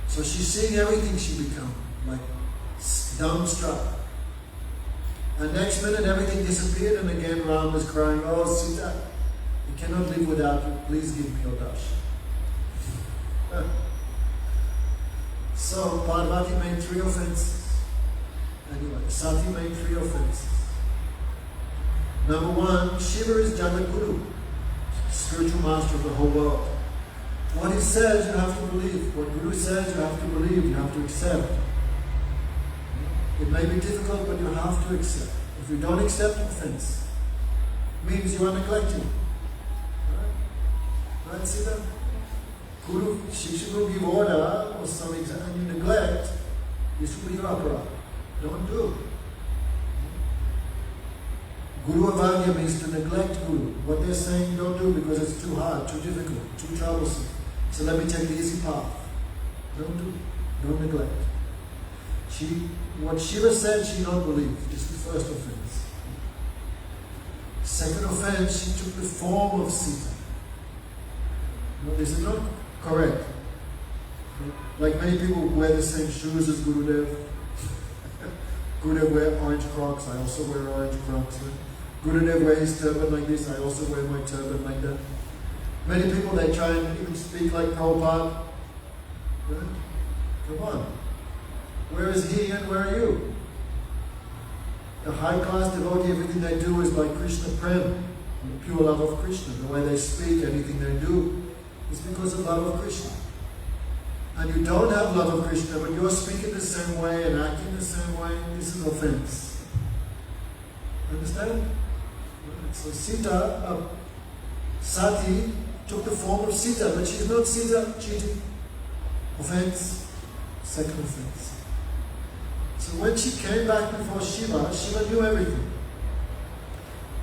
So she's seeing everything she become, like dumbstruck. And next minute everything disappeared and again Ram was crying, oh Sita, I cannot live without you, please give me your darshan. So Parvati made 3 offenses. Anyway, Sati made 3 offenses. Number one, Shiva is Jagat-Guru, spiritual master of the whole world. What he says, you have to believe. What Guru says, you have to believe, you have to accept. It may be difficult, but you have to accept. If you don't accept offense, it means you are neglecting. Right, Sita? Guru, Shiksha will give order or some exam, and you neglect, this will be your aparat. Don't do it. Guru Avagya means to neglect Guru. What they're saying, don't do because it's too hard, too difficult, too troublesome. So let me take the easy path. Don't do it. Don't neglect. What Shiva said, she don't believe. This is the first offense. Second offense, she took the form of Sita. No, this is not correct. Like many people wear the same shoes as Gurudev. Gurudev wear orange Crocs, I also wear orange Crocs. Gurudev wear his turban like this, I also wear my turban like that. Many people, they try and even speak like Prabhupada. Right? Come on. Where is he and where are you? The high class devotee, everything they do is by Krishna Prem, the pure love of Krishna. The way they speak, anything they do, is because of love of Krishna. And you don't have love of Krishna, but you're speaking the same way and acting the same way, this is offense. Understand? So Sita, Sati, took the form of Sita, but she's not Sita, cheating. Offense, second offense. So when she came back before Shiva, Shiva knew everything.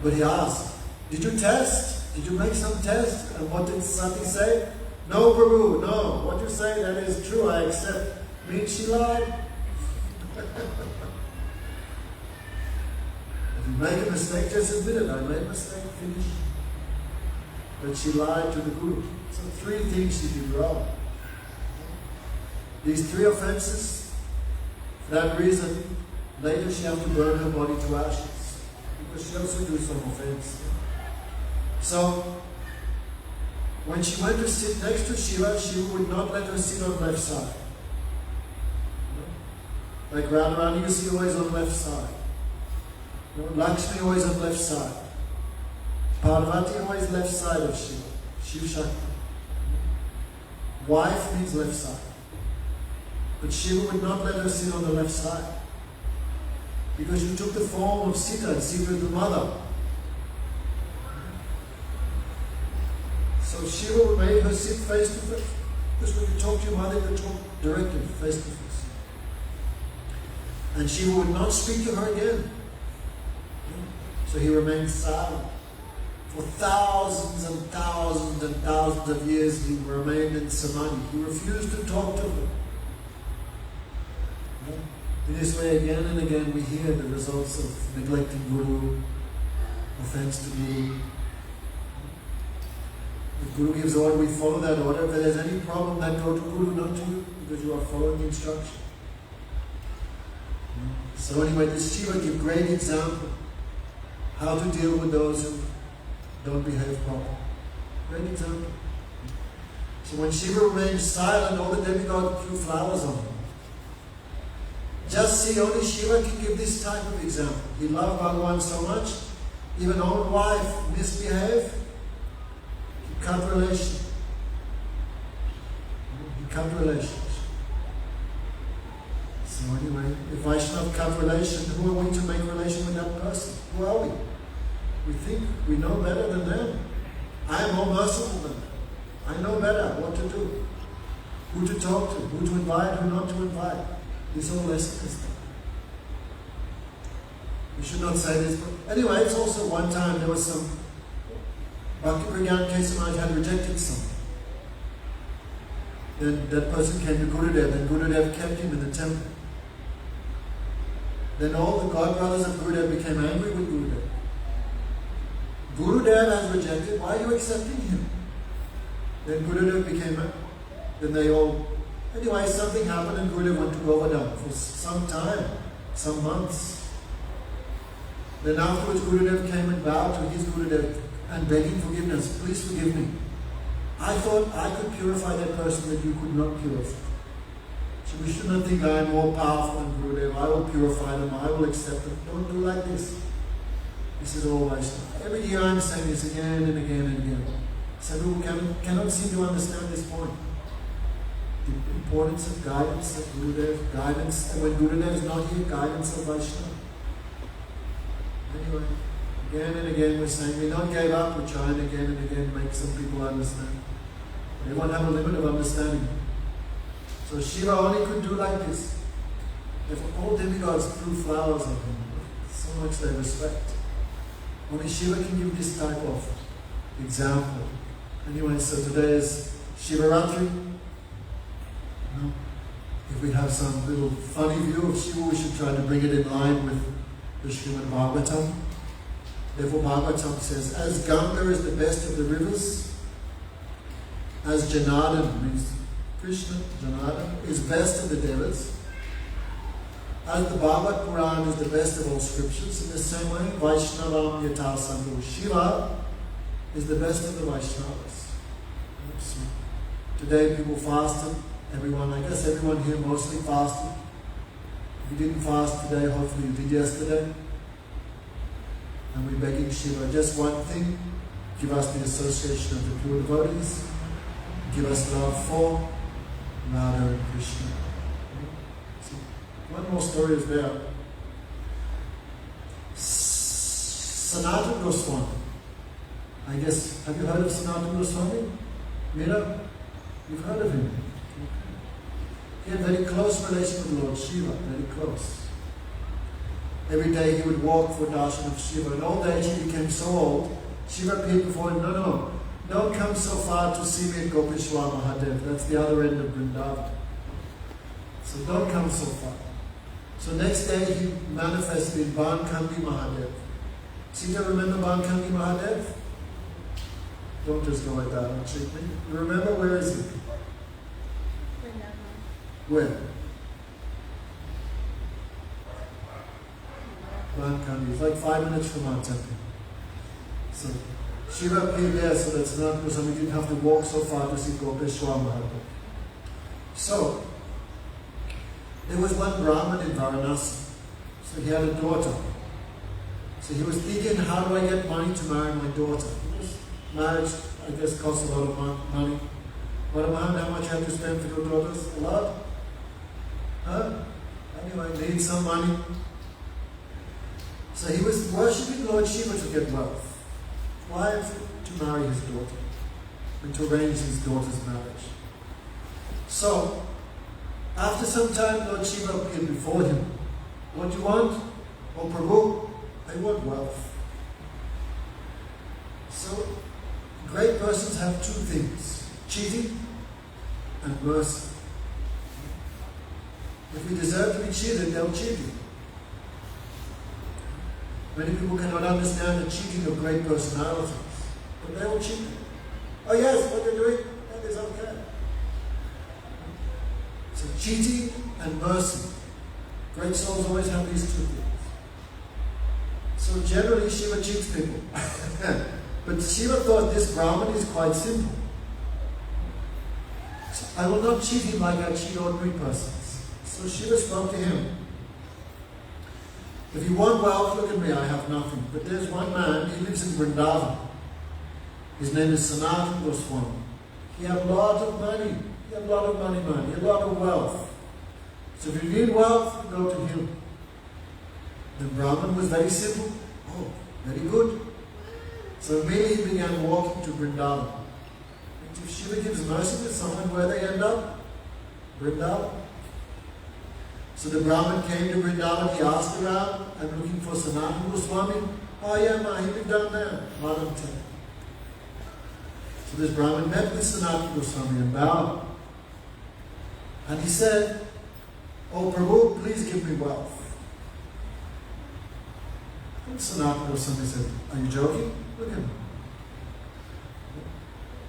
But he asked, did you test? Did you make some test? And what did Sati say? No, Prabhu, no. What you say, that is true, I accept. Means she lied. If you make a mistake, just admit it. I made a mistake, finish. But she lied to the Guru. So 3 things she did wrong. These 3 offenses, for that reason, later she had to burn her body to ashes. Because she also did some offense. So, when she went to sit next to Shiva, Shiva would not let her sit on the left side. Like Radharani, you see always on the left side. Lakshmi always on the left side. Parvati always left side of Shiva. Shiva Shakti. Wife means left side. But Shiva would not let her sit on the left side. Because she took the form of Sita, and Sita is the mother. So Shiva made her sit face to face. Because when you talk to your mother, you talk directly, face to face. And Shiva would not speak to her again. So he remained silent. For thousands and thousands and thousands of years he remained in samadhi. He refused to talk to her. In this way, again and again, we hear the results of neglecting Guru, offense to Guru. If Guru gives order, we follow that order. If there's any problem, then go to Guru, not to you, because you are following the instruction. So anyway, this Shiva gives great example how to deal with those who don't behave properly. Great example. So when Shiva remained silent, all the demigods threw flowers on him. Just see, only Shiva can give this type of example. He loved Bhagavan so much, even own wife misbehaved, he cut relation. He cut relations. So anyway, if Vaishnava cut relation, who are we to make relation with that person? Who are we? We think we know better than them. I am more merciful than them. I know better what to do, who to talk to, who to invite, who not to invite. This whole lesson is done. We should not say this, but anyway, it's also one time there was some Bhakti Pragyan Kesamaj had rejected someone. Then that person came to Gurudev, and Gurudev kept him in the temple. Then all the godbrothers of Gurudev became angry with Gurudev. Gurudev has rejected, why are you accepting him? Then Gurudev became, then they all, anyway, something happened and Gurudev went to Govardhan for some time, some months. Then afterwards Gurudev came and bowed to his Gurudev and begging forgiveness, please forgive me. I thought I could purify that person that you could not purify. So we should not think I am more powerful than Gurudev. I will purify them, I will accept them. Don't do like this. This is all Vaishnava. Every year I'm saying this again and again and again. Some people cannot seem to understand this point. The importance of guidance of Gurudev, guidance, and when Gurudev is not here, guidance of Vaishnava. Anyway, again and again we're saying we don't give up, we're trying again and again to make some people understand. Everyone have a limit of understanding. So Shiva only could do like this. If all demigods threw flowers at him, so much they respect. Only Shiva can give this type of example. Anyway, so today is Shivaratri. If we have some little funny view of Shiva, we should try to bring it in line with the Srimad Bhagavatam. Therefore Bhagavatam says, as Ganga is the best of the rivers, as Janardhan, means Krishna, Janardhan, is best of the devas, as the Bhagavad Puran is the best of all scriptures, in the same way, Vaishnavam Yatha Sandhu, Shiva is the best of the Vaishnavas. So, today people fasted, everyone, I guess everyone here mostly fasted. If you didn't fast today, hopefully you did yesterday. And we're begging Shiva, just one thing, give us the association of the pure devotees, give us love for Radha and Krishna. So, one more story is there. Sanatana Goswami. I guess, have you heard of Sanatana Goswami? Meera? You've heard of him? He had a very close relation with Lord Shiva, very close. Every day he would walk for darshan of Shiva. In old age he became so old, Shiva appeared before him, no, don't come so far to see me at Gopeshwar Mahadev. That's the other end of Vrindavan. So don't come so far. So next day he manifested in Bankandi Mahadev. Sita, remember Bankandi Mahadev? Don't just go like that and shake me. You remember? Where is he? Where? Bankandi. It's like 5 minutes from our temple. So Shiva appeared there so that Sanatana Goswami didn't have to walk so far to see Gopeshwar Mahadev. So there was one Brahmin in Varanasi. So he had a daughter. So he was thinking, how do I get money to marry my daughter? Because marriage, I guess, costs a lot of money. But how much you have to spend for your daughters? A lot? Huh? Anyway, need some money. So he was worshipping Lord Shiva to get wealth. Why? To marry his daughter. And to arrange his daughter's marriage. So, after some time, Lord Shiva appeared before him. What do you want? Oh, Prabhu, I want wealth. So, great persons have two things, cheating and mercy. If we deserve to be cheated, they'll cheat you. Many people cannot understand the cheating of great personalities, but they will cheat you. Oh yes, what they're doing, that is okay. So cheating and mercy. Great souls always have these two things. So generally Shiva cheats people. But Shiva thought this Brahman is quite simple. So I will not cheat him like I cheat ordinary persons. So Shiva spoke to him. If you want wealth, look at me, I have nothing. But there's one man, he lives in Vrindavan. His name is Sanatana Goswami. He had a lot of money. He had a lot of money, a lot of wealth. So if you need wealth, go to him. The Brahman was very simple. Oh, very good. So immediately he began walking to Vrindavan. And if Shiva gives mercy to someone, where they end up? Vrindavan. So the Brahman came to Vrindavan, he asked around, I'm looking for Sanatana Goswami. Oh yeah, ma, he lived down there, Madam Ten. So this Brahman met with Sanatana Goswami and bowed. And he said, Oh Prabhu, please give me wealth. And Sanatana Goswami said, are you joking? Look at him.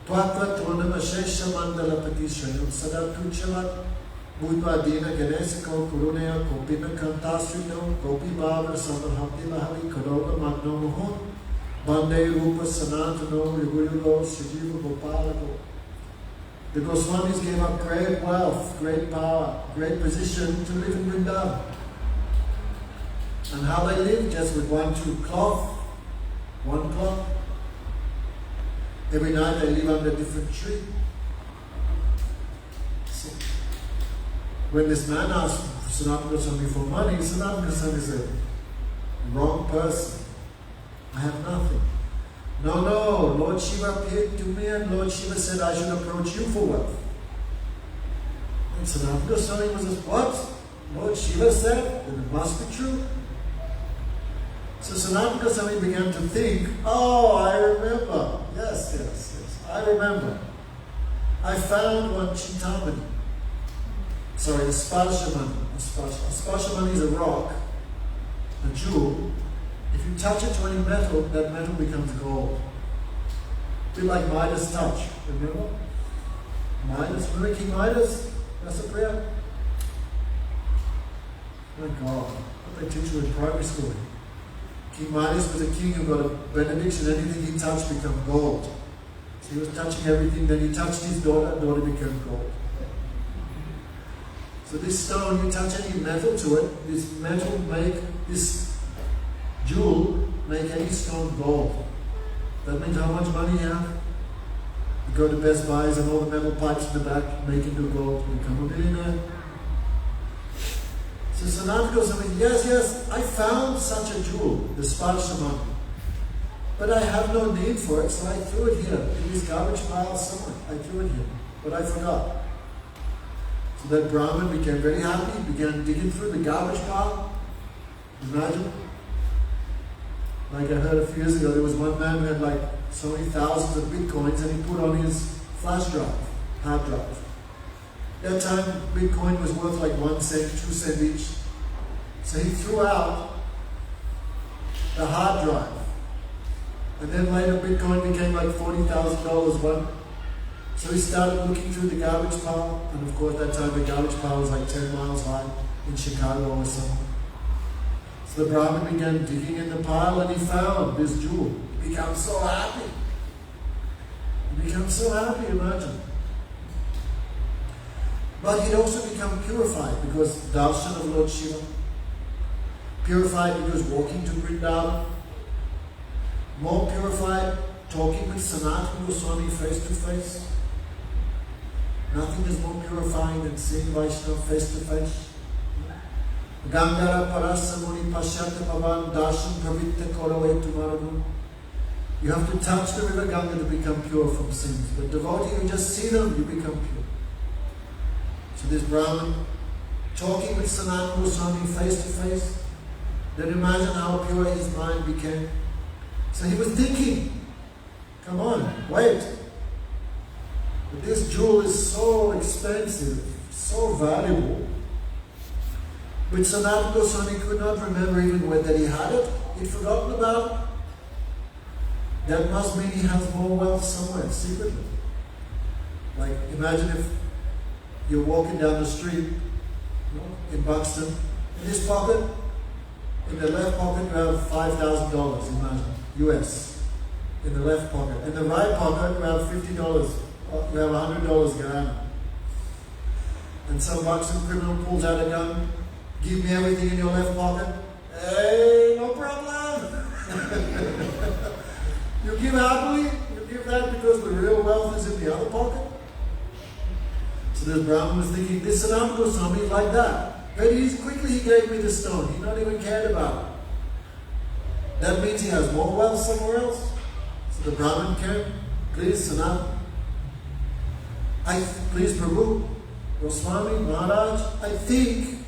Twatva tonam ashesha mandalapati shayam sadatuchavat Bhutva dina ganesiko kurunaya kopina kantasrino gopi bhava samarhati lahari karoga magno mohon bande rupa sanatano yuguyugo sajiva gopalako. The Goswamis gave up great wealth, great power, great position to live in Vrindavan. And how they lived? Just with one tube cloth, 1 o'clock. Every night they live under a different tree. So, when this man asked Sanatana Goswami for money, Sanatana Goswami said, wrong person. I have nothing. No, Lord Shiva appeared to me and Lord Shiva said I should approach you for wealth. And Sanatana Goswami was just, what? Lord Shiva said? Then it must be true. So Sanatana Goswami began to think, oh, I remember. Yes. I remember. I found one Chintamani. Sorry, a Sparshamani. A Sparshamani is a rock, a jewel. If you touch it to any metal, that metal becomes gold. A bit like Midas touch, remember? Midas, remember King Midas? That's a prayer. My God, what they teach you in primary school. King Midas was a king who got a benediction, anything he touched became gold. So he was touching everything, then he touched his daughter became gold. So this stone, you touch any metal to it, this metal this jewel make any stone gold. That means how much money you have. You go to Best Buys and all the metal pipes in the back make into gold, you become a billionaire. So Sanatana Goswami, yes, I found such a jewel, the Sparshamani. But I have no need for it, so I threw it here, in this garbage pile somewhere. I threw it here, but I forgot. So that Brahmin became very happy, began digging through the garbage pile. Imagine. Like I heard a few years ago, there was one man who had like so many thousands of bitcoins and he put on his flash drive, hard drive. That time, Bitcoin was worth like 1 cent, 2 cents each. So he threw out the hard drive. And then later, Bitcoin became like $40,000 one. So he started looking through the garbage pile. And of course, that time the garbage pile was like 10 miles high in Chicago or something. So the Brahmin began digging in the pile and he found this jewel. He became so happy. Imagine. But he'd also become purified because darshan of Lord Shiva. Purified because walking to Vrindavan. More purified, talking with Sanatana Goswami face to face. Nothing is more purifying than seeing Vaishnava face to face. Gangara parasamuni pashyata pavan darshan pravitta koravai tumaranu. You have to touch the river Ganga to become pure from sins. But devotee, you just see them, you become pure. So this Brahmin, talking with Sanatana Goswami face to face, then imagine how pure his mind became. So he was thinking, come on, wait. But this jewel is so expensive, so valuable. But Sanatana Goswami could not remember even that he had it. He'd forgotten about it. That must mean he has more wealth somewhere, secretly. Like, imagine if you're walking down the street, in Buxton, in this pocket, in the left pocket you have $5,000, imagine, US, in the left pocket. In the right pocket you have $50, you have $100 Ghana. And some Buxton criminal pulls out a gun, give me everything in your left pocket. Hey, no problem. You give happily, you give that because the real wealth is in the other pocket. So this Brahmin was thinking, this Sanatana Goswami is like that. Very quickly he gave me the stone. He not even cared about it. That means he has more wealth somewhere else. So the Brahmin came, please Sanatana. Please Prabhu, Goswami, Maharaj, I think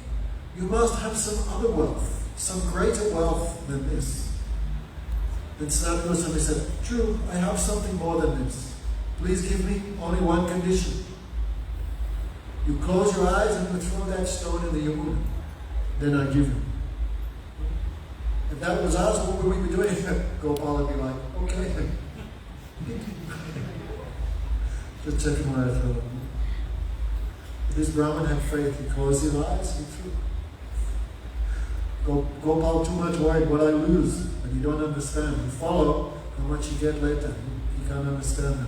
you must have some other wealth, some greater wealth than this. Then Sanatana Goswami said, true, I have something more than this. Please give me only one condition. You close your eyes and you throw that stone in the Yamuna. Then I give you. If that was us, what would we be doing? Gopal would be like, okay. Just checking what I throw. This Brahmin had faith. He closed his eyes, he threw. Gopal too much worried what I lose. And you don't understand. You follow how much you get later. You can't understand that.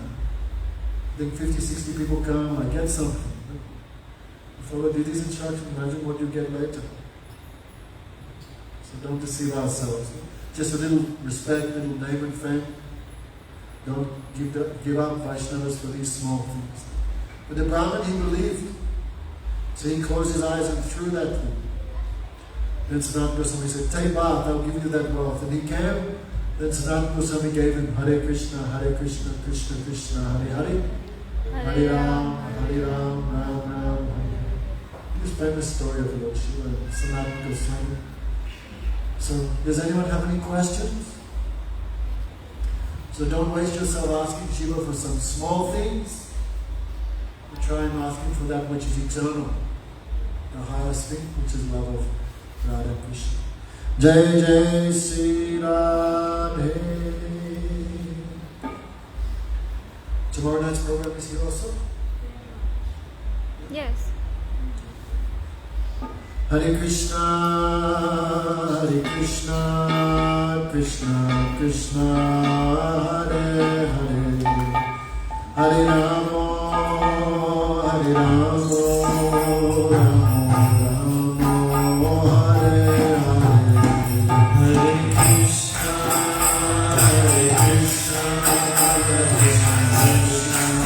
I think 50, 60 people come, I get something. Follow Didi's instruction, imagine what you get later. So don't deceive ourselves. just a little respect, little name and fame. Don't give up Vaishnavas for these small things. But the Brahmin, he believed. So he closed his eyes and threw that thing. Then Sanatana Goswami said, take bath, I'll give you that wealth. And he came. Then Sanatana Goswami gave him Hare Krishna, Krishna Krishna, Hare Hare. Hare Ram, Ram Ram, Hare. This famous story of Lord Shiva and Sanatana Goswami. So, does anyone have any questions? So don't waste yourself asking Shiva for some small things. But try and ask him for that which is eternal. The highest thing, which is love of Radha Krishna. Jai Jai Sri Radhe. Tomorrow night's program is here also? Yes. Hare Krishna, Krishna Krishna, Hare Hare, Hare Rama, Hare Rama, Rama Rama, Hare Hare, Hare Krishna, Krishna Krishna,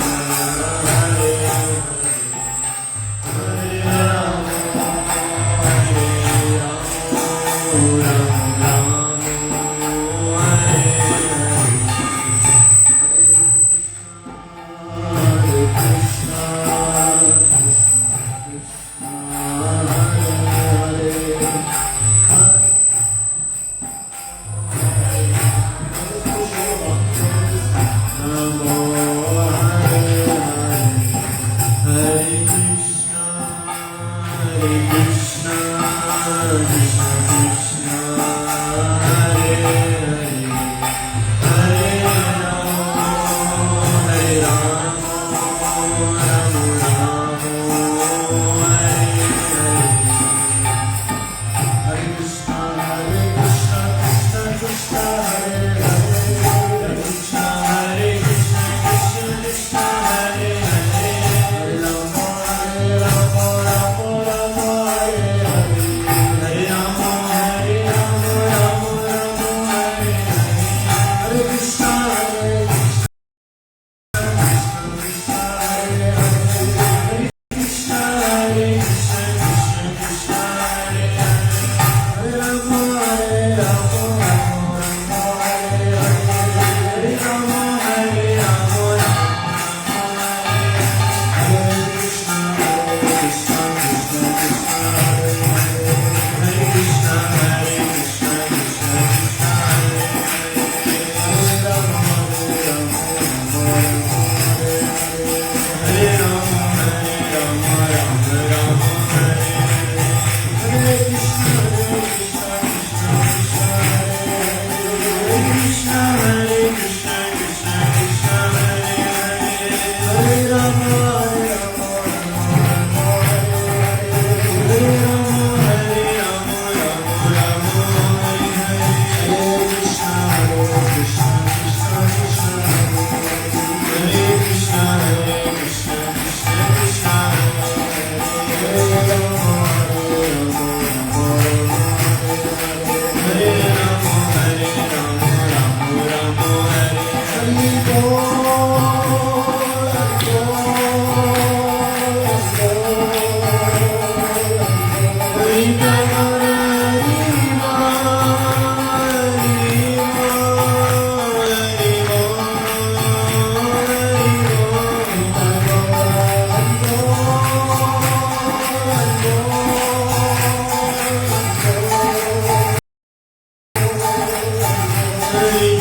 Hare